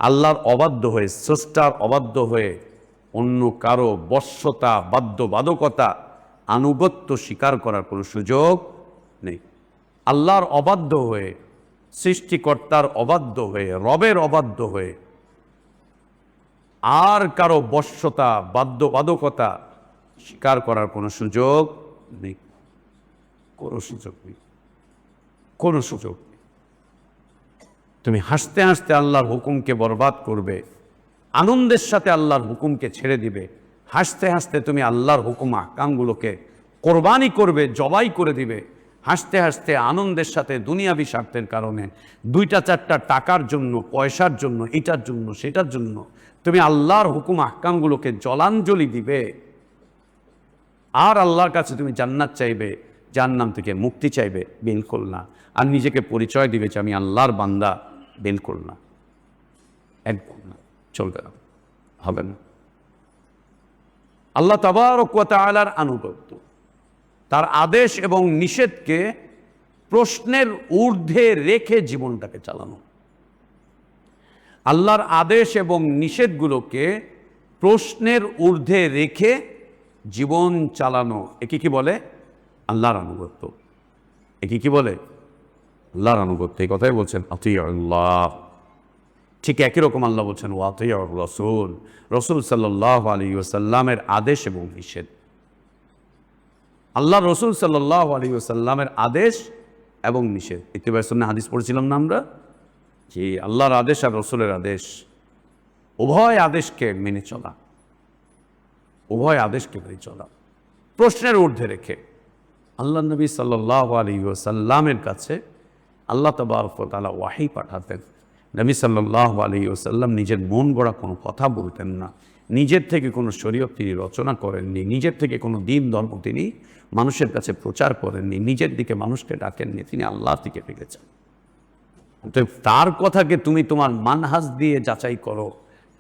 আল্লাহর অবাধ্য হয়ে, স্রষ্টার অবাধ্য হয়ে অন্য কারো বশ্যতা, বাধ্যবাধকতা, আনুগত্য স্বীকার করার কোনো সুযোগ নেই। আল্লাহর অবাধ্য হয়ে, সৃষ্টিকর্তার অবাধ্য হয়ে, রবের অবাধ্য হয়ে আর কারো বশ্যতা, বাধ্যবাধকতা স্বীকার করার কোনো সুযোগ নেই, কোনো সুযোগ নেই, কোনো সুযোগ নেই। তুমি হাসতে হাসতে আল্লাহর হুকুমকে বরবাদ করবে, আনন্দের সাথে আল্লাহর হুকুমকে ছেড়ে দিবে। হাসতে হাসতে তুমি আল্লাহর হুকুম আহকামগুলোকে কোরবানি করবে, জবাই করে দিবে। হাসতে হাসতে আনন্দের সাথে দুনিয়াবি স্বার্থের কারণে 2-4টা টাকার জন্য, পয়সার জন্য, এটার জন্য, সেটার জন্য তুমি আল্লাহর হুকুম আহকামগুলোকে জলাঞ্জলি দিবে। আর আল্লাহর কাছে তুমি জান্নাত চাইবে, জাহান্নাম থেকে মুক্তি চাইবে, বিলকুল না। আর নিজেকে পরিচয় দিবে যে আমি আল্লাহর বান্দা, বিলকুল না। একদম না, চলবে না, হবে না। আল্লাহ তাবারক ওয়া তাআলার আনুগত্য, তার আদেশ এবং নিষেধকে প্রশ্নের ঊর্ধ্বে রেখে জীবনটাকে চালানো, আল্লাহর আদেশ এবং নিষেধগুলোকে প্রশ্নের ঊর্ধ্বে রেখে জীবন চালানো, একে কি বলে? আল্লাহর আনুগত্য। একে কি বলে? আল্লাহর আনুগত্য। এই কথাই বলছেন আতিউল্লাহ। ঠিক একই রকম আল্লাহ বলছেন ওয়াতিউর রাসূল, রাসূল সাল্লাল্লাহু আলাইহি ওয়াসাল্লামের আদেশ এবং নিষেধ। আল্লাহ রসুল সাল্লাল্লাহু আলাইহি ওয়াসাল্লামের আদেশ এবং নিষেধ। ইত্তিবা সুন্নাহ হাদিস পড়েছিলাম না আমরা, যে আল্লাহর আদেশ আর রসুলের আদেশ, উভয় আদেশকে মেনে চলা, উভয় আদেশকে মেনে চলা, প্রশ্নের ঊর্ধ্বে রেখে। আল্লাহ নবী সাল্লাল্লাহু আলাইহি ওয়াসাল্লামের কাছে আল্লাহ তাবারক ওয়া তাআলা ওয়াহী পাঠাতেন। নবী সাল্লাল্লাহু আলাইহি ওয়াসাল্লাম নিজের মন গড়া কোনো কথা বলতেন না, নিজের থেকে কোনো শরীয়ত তিনি রচনা করেননি, নিজের থেকে কোনো দিন ধর্ম তিনি মানুষের কাছে প্রচার করেননি, নিজের দিকে মানুষকে ডাকেননি, তিনি আল্লাহ থেকে পেয়েছেন। তো তার কথাকে তুমি তোমার মানহাজ দিয়ে যাচাই করো,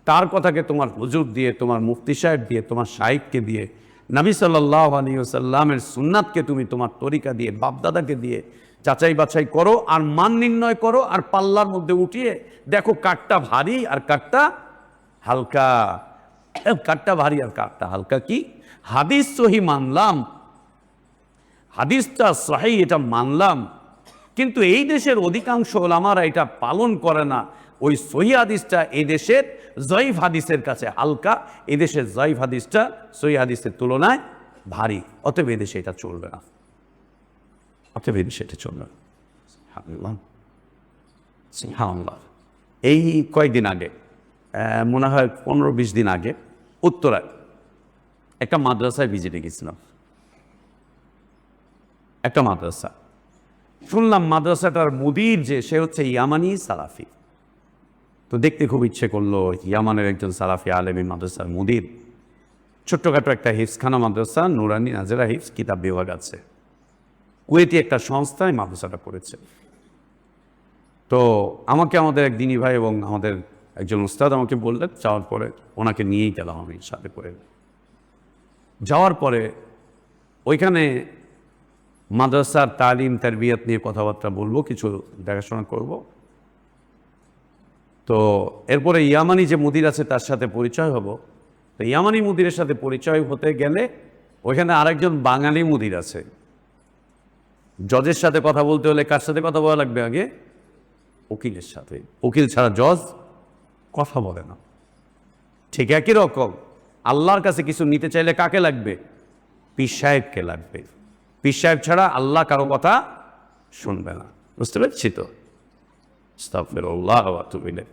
তার কথাকে তোমার হুজুর দিয়ে, তোমার মুফতি সাহেব দিয়ে, তোমার শাইখকে দিয়ে, নবী সাল্লাল্লাহু আলাইহি ওয়াসাল্লামের সুন্নাতকে তুমি তোমার তরিকা দিয়ে, বাপদাদাকে দিয়ে যাচাই বাছাই করো, আর মান নির্ণয় করো, আর পাল্লার মধ্যে উঠিয়ে দেখো কাঠটা ভারী আর কাঠটা হালকা। কাঠটা ভারী আর কাঠটা হালকা কি? হাদিস সহি মানলাম, হাদিসটা সহি এটা মানলাম, কিন্তু এই দেশের অধিকাংশ ওলামারা এটা পালন করে না। ওই সহি হাদিসটা এই দেশের জয়ীফ হাদিসের কাছে হালকা, এই দেশের জয়ীফ হাদিসটা সহি হাদিসের তুলনায় ভারী, অতএব এই দেশে এটা চলবে না, অতএব এই দেশে এটা চলবে না। সুবহানাল্লাহ। এই কয়েকদিন আগে, মনে হয় 15-20 দিন আগে, উত্তরায় একটা মাদ্রাসায় ভিজিটে গেছিলাম। একটা মাদ্রাসা, শুনলাম মাদ্রাসাটার মুদির যে সে হচ্ছে ইয়ামানি সালাফি। তো দেখতে খুব ইচ্ছে করলো, ইয়ামানের একজন সালাফি আলেমী মাদ্রাসার মুদির। ছোট্টখাটো একটা হিফজখানা মাদ্রাসা, নুরানি নাজেরা হিফজ কিতাব বিভাগ আছে, কুয়েতি একটা সংস্থায় মাদ্রাসাটা করেছে। তো আমাকে আমাদের এক দিনী ভাই এবং আমাদের একজন উস্তাদ আমাকে বললেন, যাওয়ার পরে ওনাকে নিয়েই গেলাম আমি সাথে করে। যাওয়ার পরে ওইখানে মাদ্রাসার তালিম তারবিয়াত নিয়ে কথাবার্তা বলবো, কিছু দেখাশোনা করব। তো এরপরে ইয়ামানি যে মুদির আছে তার সাথে পরিচয় হব। তো ইয়ামানি মুদিরের সাথে পরিচয় হতে গেলে ওইখানে আরেকজন বাঙালি মুদির আছে। জজের সাথে কথা বলতে হলে কার সাথে কথা বলা লাগবে? আগে উকিলের সাথে। উকিল ছাড়া জজ কথা বলে না। ঠিক একই রকম আল্লাহর কাছে কিছু নিতে চাইলে কাকে লাগবে? পীর সাহেবকে লাগবে। পীর সাহেব ছাড়া আল্লাহ কারো কথা শুনবে না। বুঝতে পারছি তো? আস্তাগফিরুল্লাহ ওয়া আতুবু ইলাইহ।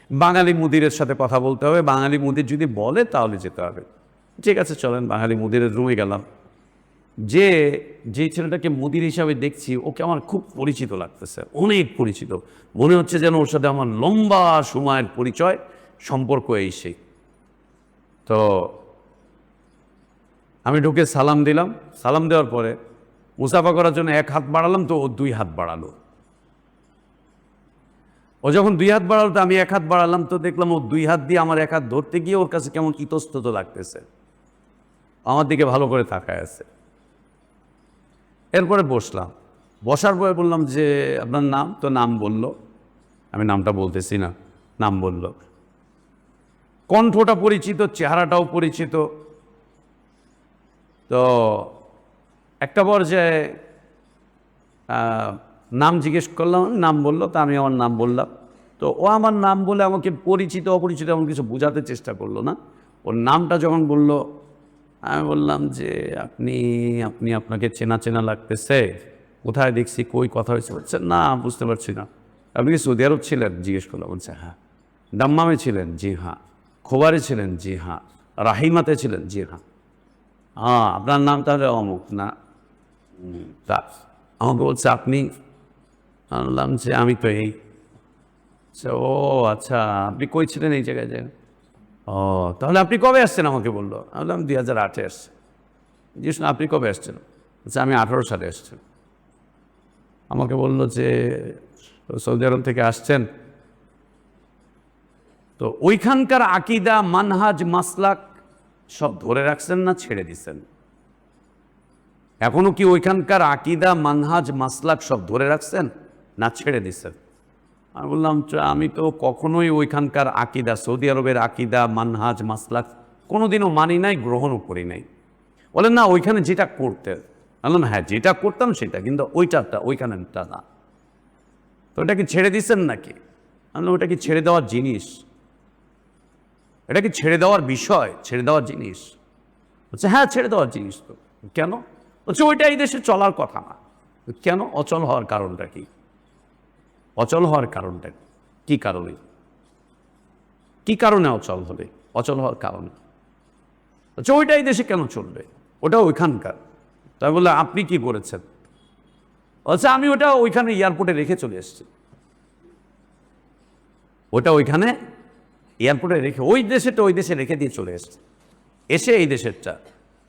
বাঙালি মুদিরের সাথে কথা বলতে হবে, বাঙালি মুদির যদি বলে তাহলে যেতে হবে। ঠিক আছে, চলেন বাঙালি মুদিরের রুমে গেলাম। যে ছেলেটাকে মুদির হিসাবে দেখছি ওকে আমার খুব পরিচিত লাগতেছে, অনেক পরিচিত মনে হচ্ছে, যেন ওর সাথে আমার লম্বা সময়ের পরিচয়, সম্পর্ক এই সেই। তো আমি ঢুকে সালাম দিলাম। সালাম দেওয়ার পরে মুসাফা করার জন্য এক হাত বাড়ালাম, তো ও 2 হাত বাড়ালো। ও যখন 2 হাত বাড়ালো তো আমি 1 হাত বাড়ালাম, তো দেখলাম ও 2 হাত দিয়ে আমার 1 হাত ধরতে গিয়ে ওর কাছে কেমন ইতস্তত লাগতেছে, আমার দিকে ভালো করে তাকায় আছে। এরপরে বসলাম, বসার পরে বললাম যে আপনার নাম? তো নাম বলল, আমি নামটা বলতেছি না, নাম বলল। কণ্ঠটা পরিচিত, চেহারাটাও পরিচিত। তো একটা পর্যায়ে নাম জিজ্ঞেস করলাম, নাম বললো, তা আমি আমার নাম বললাম। তো ও আমার নাম বলে আমাকে পরিচিত অপরিচিত এমন কিছু বোঝাতে চেষ্টা করলো না। ওর নামটা যখন বলল, আমি বললাম যে আপনাকে চেনা চেনা লাগতেছে, কোথায় দেখছি, কই কথা হয়েছে? বলছে না বুঝতে পারছি না। আপনি কি সৌদি আরব ছিলেন? জিজ্ঞেস করলাম। বলছে হ্যাঁ। দাম্মামে ছিলেন? জি হ্যাঁ। খোবারে ছিলেন? জি হ্যাঁ। রাহিমাতে ছিলেন? জি হ্যাঁ। হ্যাঁ, আপনার নাম তাহলে অমুক না? তা আমাকে বলছে আপনি? বললাম যে আমি তো এই। ও আচ্ছা, আপনি কই ছিলেন? এই জায়গায় যায়। ও তাহলে আপনি কবে আসছেন? আমাকে বললো। আমি বললাম 2008-এ আসছে। জিজ্ঞেস না আপনি কবে আসছেন? আচ্ছা আমি 18 সালে আসছেন। আমাকে বললো যে সৌদি আরব থেকে আসছেন, তো ওইখানকার আকিদা, মানহাজ, মাসলাক সব ধরে রাখছেন না ছেড়ে দিচ্ছেন? এখনো কি ওইখানকার আকিদা, মানহাজ, মাসলাক সব ধরে রাখছেন না ছেড়ে দিচ্ছেন? আমি বললাম, আমি তো কখনোই ওইখানকার আকিদা, সৌদি আরবের আকিদা, মানহাজ, মাসলাক কোনোদিনও মানি নাই, গ্রহণও করি নাই। বলেন না, ওইখানে যেটা করতেন। বললাম হ্যাঁ, যেটা করতাম সেটা, কিন্তু ওইখানেটা না। তো ওটা কি ছেড়ে দিচ্ছেন নাকি? আমি ওটা কি ছেড়ে দেওয়ার জিনিস? এটা কি ছেড়ে দেওয়ার বিষয়, ছেড়ে দেওয়ার জিনিস? বলছে হ্যাঁ, ছেড়ে দেওয়ার জিনিস। তো কেন? বলছে ওইটা এই দেশে চলার কথা না। কেন? অচল হওয়ার কারণটা কি? অচল হওয়ার কারণটা কি? কারণে কি কারণে অচল হবে? অচল হওয়ার কারণে বলছে ওইটা এই দেশে কেন চলবে? ওটা ওইখানকার। তাই বললে আপনি কি করেছেন? বলছে আমি ওটা ওইখানে এয়ারপোর্টে রেখে চলে এসেছি। ওটা ওইখানে এয়ারপোর্টে রেখে, ওই দেশেটা ওই দেশে রেখে দিয়ে চলে এসেছে, এসে এই দেশেরটা।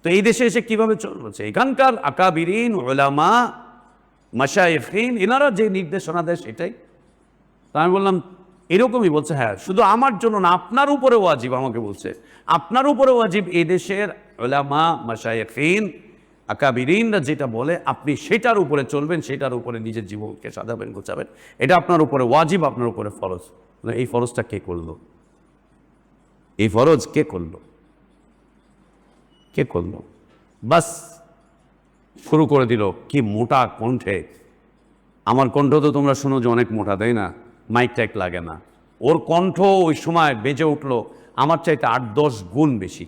তো এই দেশে এসে কিভাবে চলছে? এখানকার আকাবিরিন, উলামা, মাশায়েখিন, এনারা যে নির্দেশনা দেয় সেটাই। তা আমি বললাম এরকমই? বলছে হ্যাঁ, শুধু আমার জন্য না, আপনার উপরে ওয়াজিব। আমাকে বলছে আপনার উপরে ওয়াজিব, এই দেশের উলামা, মাশায়েখিন, আকাবিরিনরা যেটা বলে আপনি সেটার উপরে চলবেন, সেটার উপরে নিজের জীবনকে সাজাবেন, গোছাবেন। এটা আপনার উপরে ওয়াজিব, আপনার উপরে ফরজ। এই ফরজটা কে করলো? এই ফরজ কে করলো? কে করলো? বাস শুরু করে দিল কি মোটা কণ্ঠে। আমার কণ্ঠ তো তোমরা শোনো যে অনেক মোটা, তাই না? মাইক টাইক লাগে না। ওর কণ্ঠ ওই সময় বেজে উঠলো আমার চাইতে 8-10 গুণ বেশি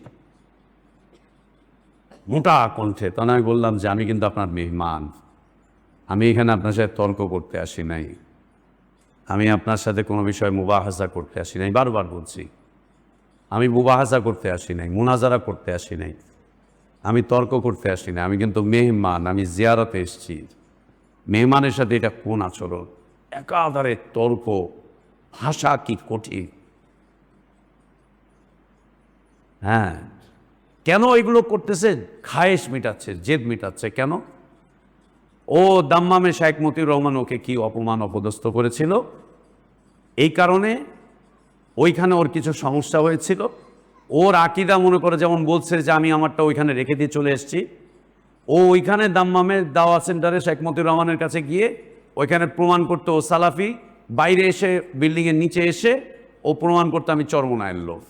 মোটা কণ্ঠে। তখন আমি বললাম যে আমি কিন্তু আপনার মেহমান, আমি এখানে আপনার সাথে তর্ক করতে আসি নাই, আমি আপনার সাথে কোনো বিষয়ে মুবাহাসা করতে আসি নাই। বারবার বলছি, আমি মুবাহাসা করতে আসি নাই, মুনাজারা করতে আসি নাই, আমি তর্ক করতে আসি না। আমি কিন্তু মেহমান, আমি জিয়ারতে এসেছি। মেহমানের সাথে এটা কোন আচরণ? একাধারে তর্ক, ভাষা কি কঠিন। হ্যাঁ, কেন এগুলো করতেছে? খায়েশ মেটাচ্ছে, জেদ মেটাচ্ছে। কেন? ও দাম্মামে শাইখ মতিউর রহমান ওকে কি অপমান, অপদস্থ করেছিল, এই কারণে ওইখানে ওর কিছু সমস্যা হয়েছিল। ওর আকিদা মনে করে, যেমন বলছে যে আমি আমারটা ওইখানে রেখে দিয়ে চলে এসেছি। ও ওইখানে দাম্মামের দাওয়া সেন্টারে শেখ মতিউর রহমানের কাছে গিয়ে ওইখানে প্রমাণ করতো ও সালাফি। বাইরে এসে, বিল্ডিংয়ের নিচে এসে ও প্রমাণ করতো আমি চরমনায়ের লোক।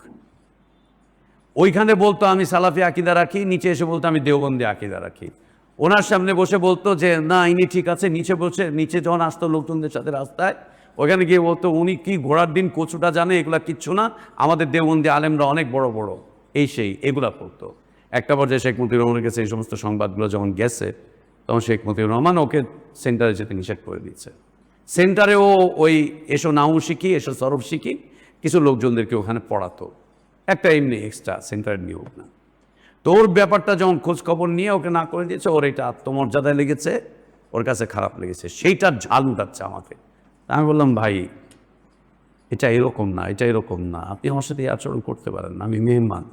ওইখানে বলতো আমি সালাফি আকিদা রাখি, নিচে এসে বলতো আমি দেওবন্দি আকিদা রাখি। ওনার সামনে বসে বলতো যে না, ইনি ঠিক আছে। নিচে যখন আসতো লোকজনদের সাথে রাস্তায়, ওইখানে গিয়ে বলতো উনি কি ঘোড়ার দিন কচুটা জানে, এগুলা কিচ্ছু না, আমাদের দেওবন্দি আলেমরা অনেক বড় বড়, এই সেই এগুলা পড়তো। একটা পর্যায়ে শেখ মতিউর রহমানের কাছে এই সমস্ত সংবাদগুলো যখন গেছে, তখন শেখ মতিউর রহমান ওকে সেন্টারে যেতে নিষেধ করে দিচ্ছে। সেন্টারেও ওই এসো নাউ শিখি, এসো সরব শিখি কিছু লোকজনদেরকে ওখানে পড়াতো, একটা এমনি এক্সট্রা সেন্টারের নিয়োগ না। তো ওর ব্যাপারটা যখন খোঁজ খবর নিয়ে ওকে না করে দিয়েছে, ওর এটা আত্মমর্যাদায় লেগেছে, ওর কাছে খারাপ লেগেছে, সেইটার ঝাল উঠাচ্ছে আমাকে। আমি বললাম ভাই, এটা এরকম না, এটা এরকম না, আপনি আমার সাথে এই আচরণ করতে পারেন না, আমি মেহমান।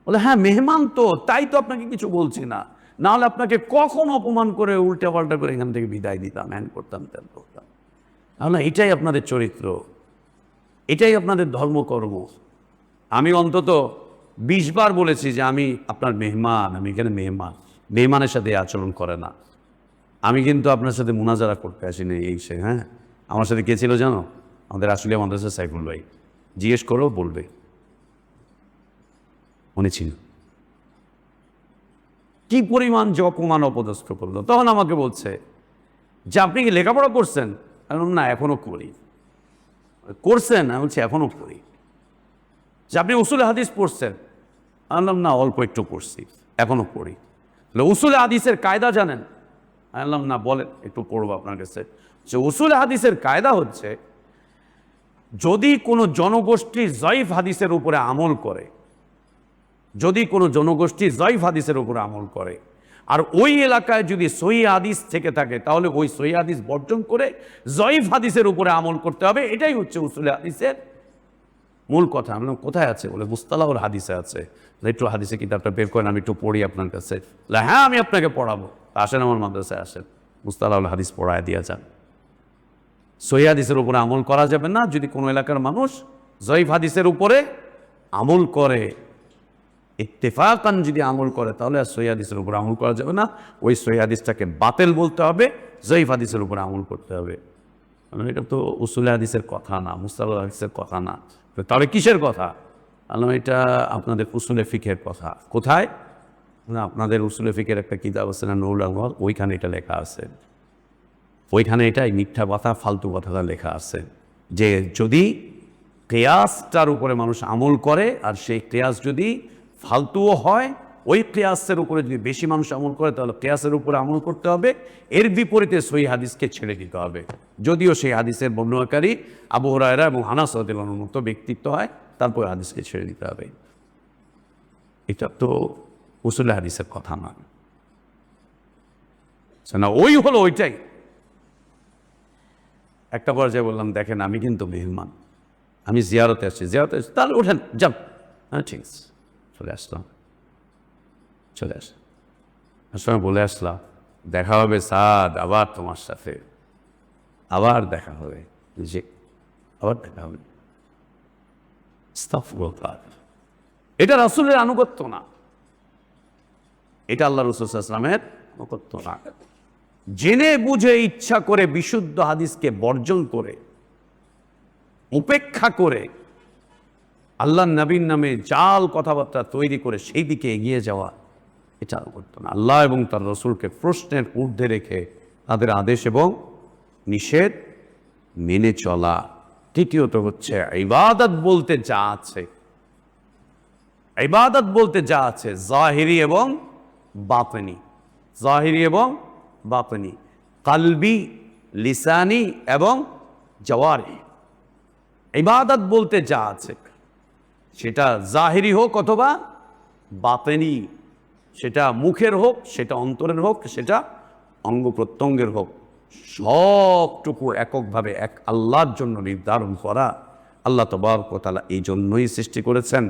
বলে হ্যাঁ মেহমান তো, তাই তো আপনাকে কিছু বলছি না, নাহলে আপনাকে কখন অপমান করে উল্টা পাল্টা করে এখান থেকে বিদায় দিতাম, হ্যান করতাম, ত্যান করতাম। তাহলে এটাই আপনাদের চরিত্র, এটাই আপনাদের ধর্মকর্ম। আমি অন্তত 20 বার বলেছি যে আমি আপনার মেহমান, আমি এখানে মেহমান, মেহমানের সাথে আচরণ করে না। আমি কিন্তু আপনার সাথে মুনাজারা করতে আসিনি, এই সে। হ্যাঁ, আমার সাথে কে ছিল জানো? আমাদের আসলে মাদ্রাসা সাইফুল ভাই, জিজ্ঞেস করো বলবে, উনি ছিল। কি পরিমাণ যে অপমান, অপদস্থ করলো। তখন আমাকে বলছে যে আপনি কি লেখাপড়া করছেন? আমি বললাম না, এখনো করি। করছেন? আমি বলছি এখনো করি। যে আপনি উসুলে হাদিস পড়ছেন? আমি বললাম না, অল্প একটু পড়ছি, এখনো পড়ি। উসুলে হাদিসের কায়দা জানেন? আমি বললাম না, বলেন, একটু পড়বো আপনার কাছে। যে উসুলে হাদিসের কায়দা হচ্ছে, যদি কোনো জনগোষ্ঠী জয়ীফ হাদিসের উপরে আমল করে, যদি কোনো জনগোষ্ঠী জয়ীফ হাদিসের উপরে আমল করে, আর ওই এলাকায় যদি সহি হাদিস থেকে থাকে, তাহলে ওই সহি হাদিস বর্জন করে জয়ীফ হাদিসের উপরে আমল করতে হবে। এটাই হচ্ছে উসুলে হাদিসের মূল কথা। আমি কোথায় আছে? বলে মুস্তালাহুল হাদিসে আছে। একটু হাদিসে কিতাবটা বের করেন, আমি একটু পড়ি আপনার কাছে। হ্যাঁ, আমি আপনাকে পড়াবো, আসেন আমার মাদ্রাসায়, আসেন, মুস্তালাহুল হাদিস পড়ায় দিয়ে যান। সহি হাদিসের উপরে আমল করা যাবে না যদি কোনো এলাকার মানুষ জয়ীফ হাদিসের উপরে আমল করে, ইত্তেফাকান যদি আমল করে তাহলে আর সহিহ হাদিসের উপর আমল করা যাবে না, ওই সহিহ হাদিসটাকে বাতিল বলতে হবে, জয়ীফ হাদিসের উপর আমল করতে হবে। কারণ এটা তো উসুলে হাদিসের কথা না, মুস্তালাহ হাদিসের কথা না, তাহলে কিসের কথা? আল্লাহ এটা আপনাদের উসুলে ফিকের কথা। কোথায়? না, আপনাদের উসুলে ফিকের একটা কিতাব আছে না, নুরুল আনওয়ার, ওইখানে এটা লেখা আছে। ওইখানে এটাই মিথ্যা কথা, ফালতু কথাটা লেখা আছে যে যদি কিয়াসটার উপরে মানুষ আমল করে আর সেই কিয়াস যদি ফালতুও হয়, ওই কিয়াসের উপরে যদি বেশি মানুষ আমল করে তাহলে কিয়াসের উপরে আমল করতে হবে, এর বিপরীতে সহিহ হাদিসকে ছেড়ে দিতে হবে। যদিও সেই হাদিসের বর্ণনাকারী আবু হুরায়রা এবং আনাস রাদিয়াল্লাহু আনহুর মতো ব্যক্তিত্ব হয়, তারপর হাদিসকে ছেড়ে দিতে হবে। এটা তো উসুল হাদিসের কথা না, না ওই হলো ওইটাই। একটা পর্যায়ে বললাম, দেখেন আমি কিন্তু মেহমান, আমি জিয়ারতে আসছি, তাহলে ওঠেন যান। হ্যাঁ ঠিক আছে, চলে আসলাম, সময় বলে আসলাম, দেখা হবে সাদ, আবার তোমার সাথে আবার দেখা হবে, যে আবার দেখা হবে। এটা রাসূলের আনুগত্য না, এটা আল্লাহ রাসূল সাল্লাল্লাহু আলাইহি ওয়াসাল্লামের আনুগত্য না। জেনে বুঝে ইচ্ছা করে বিশুদ্ধ হাদিসকে বর্জন করে, উপেক্ষা করে, আল্লাহ নবীর নামে জাল কথাবার্তা তৈরি করে সেই দিকে এগিয়ে যাওয়া, এটা করতো না। আল্লাহ এবং তার রসুলকে প্রশ্নের ঊর্ধ্বে রেখে তাদের আদেশ এবং নিষেধ মেনে চলা। তৃতীয়ত হচ্ছে ইবাদত বলতে যা আছে, ইবাদত বলতে যা আছে জাহিরি এবং বাতিনি, জাহিরি এবং বাতিনি, কলবি, লিসানি এবং জাওয়ারি। ইবাদত বলতে যা আছে সেটা জাহিরি হোক অথবা বাতিনি, সেটা মুখের হোক, সেটা অন্তরের হোক, সেটা অঙ্গ প্রত্যঙ্গের হোক, সবটুকু এককভাবে এক আল্লাহর জন্য নির্ধারণ করা। আল্লাহ তাবারক ওয়া তাআলা এই জন্যই সৃষ্টি করেছেন।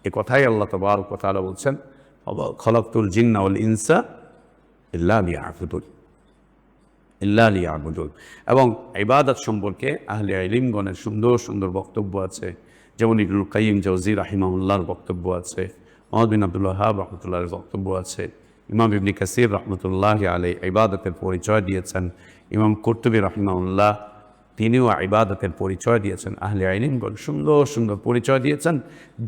এ কথাই আল্লাহ তাবারক ওয়া তাআলা বলছেন, খালাকতুল জিন্না ওয়াল ইনসা ইল্লা লিয়াবুদুন। এবং ইবাদত সম্পর্কে আহলে ইলমগণের সুন্দর সুন্দর বক্তব্য আছে, যেমন ইবনুল কাইয়িম জাওজি রাহিমাহুল্লাহর বক্তব্য আছে, মুহাম্মদ বিন আব্দুল ওয়াহাব রাহমাতুল্লাহর বক্তব্য আছে, ইমাম ইবনে কাসির রাহমাতুল্লাহি আলাইহি ইবাদতের পরিচয় দিয়েছেন, ইমাম কুরতুবী রাহিমাহুল্লাহ তিনিও ইবাদতের পরিচয় দিয়েছেন, আহলে ইলমগণ সুন্দর সুন্দর পরিচয় দিয়েছেন।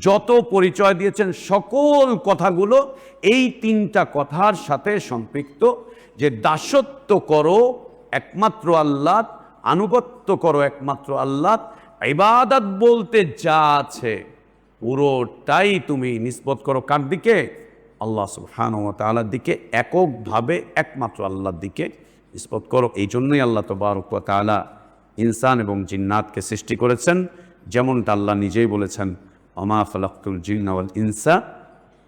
যত পরিচয় দিয়েছেন সকল কথাগুলো এই তিনটা কথার সাথে সম্পৃক্ত, যে দাসত্ব করো একমাত্র আল্লাহ, আনুগত্য করো একমাত্র আল্লাহ, ইবাদত বলতে যা আছে পুরোটাই তুমি নিসবত করো কার দিকে? আল্লাহ সুবহানাহু ওয়া তাআলার দিকে, এককভাবে একমাত্র আল্লাহর দিকে নিসবত করো। এই জন্যই আল্লাহ তাবারক ওয়া তাআলা ইনসান এবং জিন্নাতকে সৃষ্টি করেছেন, যেমনটা আল্লাহ নিজেই বলেছেন, ওমা খালাকতুল জিন্না ওয়াল ইনসা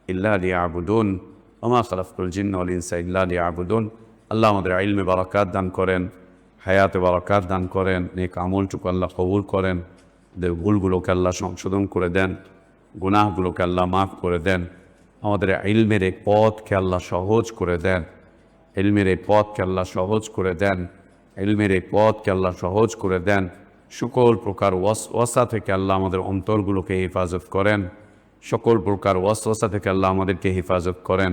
ইল্লা লিয়াবুদুন, ওমা খালাকতুল জিন্না ওয়াল ইনসা ইল্লা লিয়াবুদুন। আল্লাহ আমাদের ইলমে বারাকাত দান করেন, হায়াতে বারাকাত দান করেন, নেক আমলটুকু আল্লাহ কবুল করেন, ভুলগুলোকে আল্লাহ সংশোধন করে দেন, গুনাহগুলোকে আল্লাহ মাফ করে দেন, আমাদের ইলমের এই পথকে আল্লাহ সহজ করে দেন, ইলমের এই পথকে আল্লাহ সহজ করে দেন, ইলমের এই পথকে আল্লাহ সহজ করে দেন। সকল প্রকার ওয়াসওয়াসা থেকে আল্লাহ আমাদের অন্তরগুলোকে হেফাজত করেন, সকল প্রকার ওয়াসওয়াসা থেকে আল্লাহ আমাদেরকে হেফাজত করেন,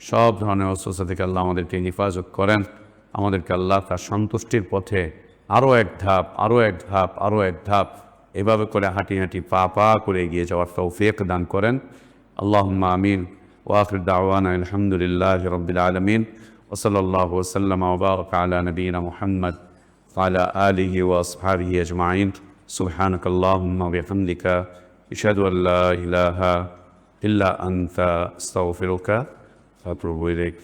সব ধরনের ওয়াসওয়াসা থেকে আল্লাহ আমাদেরকে হেফাজত করেন। আমাদেরকে আল্লাহ তার সন্তুষ্টির পথে আরও এক ধাপ, আরও এক ধাপ, আরও এক ধাপ এভাবে করে হাঁটি হাঁটি পা পা করে এগিয়ে যাওয়ার তৌফিক দান করেন। আল্লাহুম্মা আমিন। ওয়া আখির দাওয়ানা আলহামদুলিল্লাহি রাব্বিল আলামিন। ওয়া সাল্লাল্লাহু ওয়া সাল্লামা ওয়া বারাকা আলা নবিয়িনা মুহাম্মদ ওয়া আলা আলিহি ওয়া আসহাবিহি আজমাইন। সুবহানাকাল্লাহুম্মা ওয়া বিহামদিকা আশহাদু আল লা ইলাহা ইল্লা আনতা আস্তাগফিরুকা ওয়া আতুবু ইলাইক।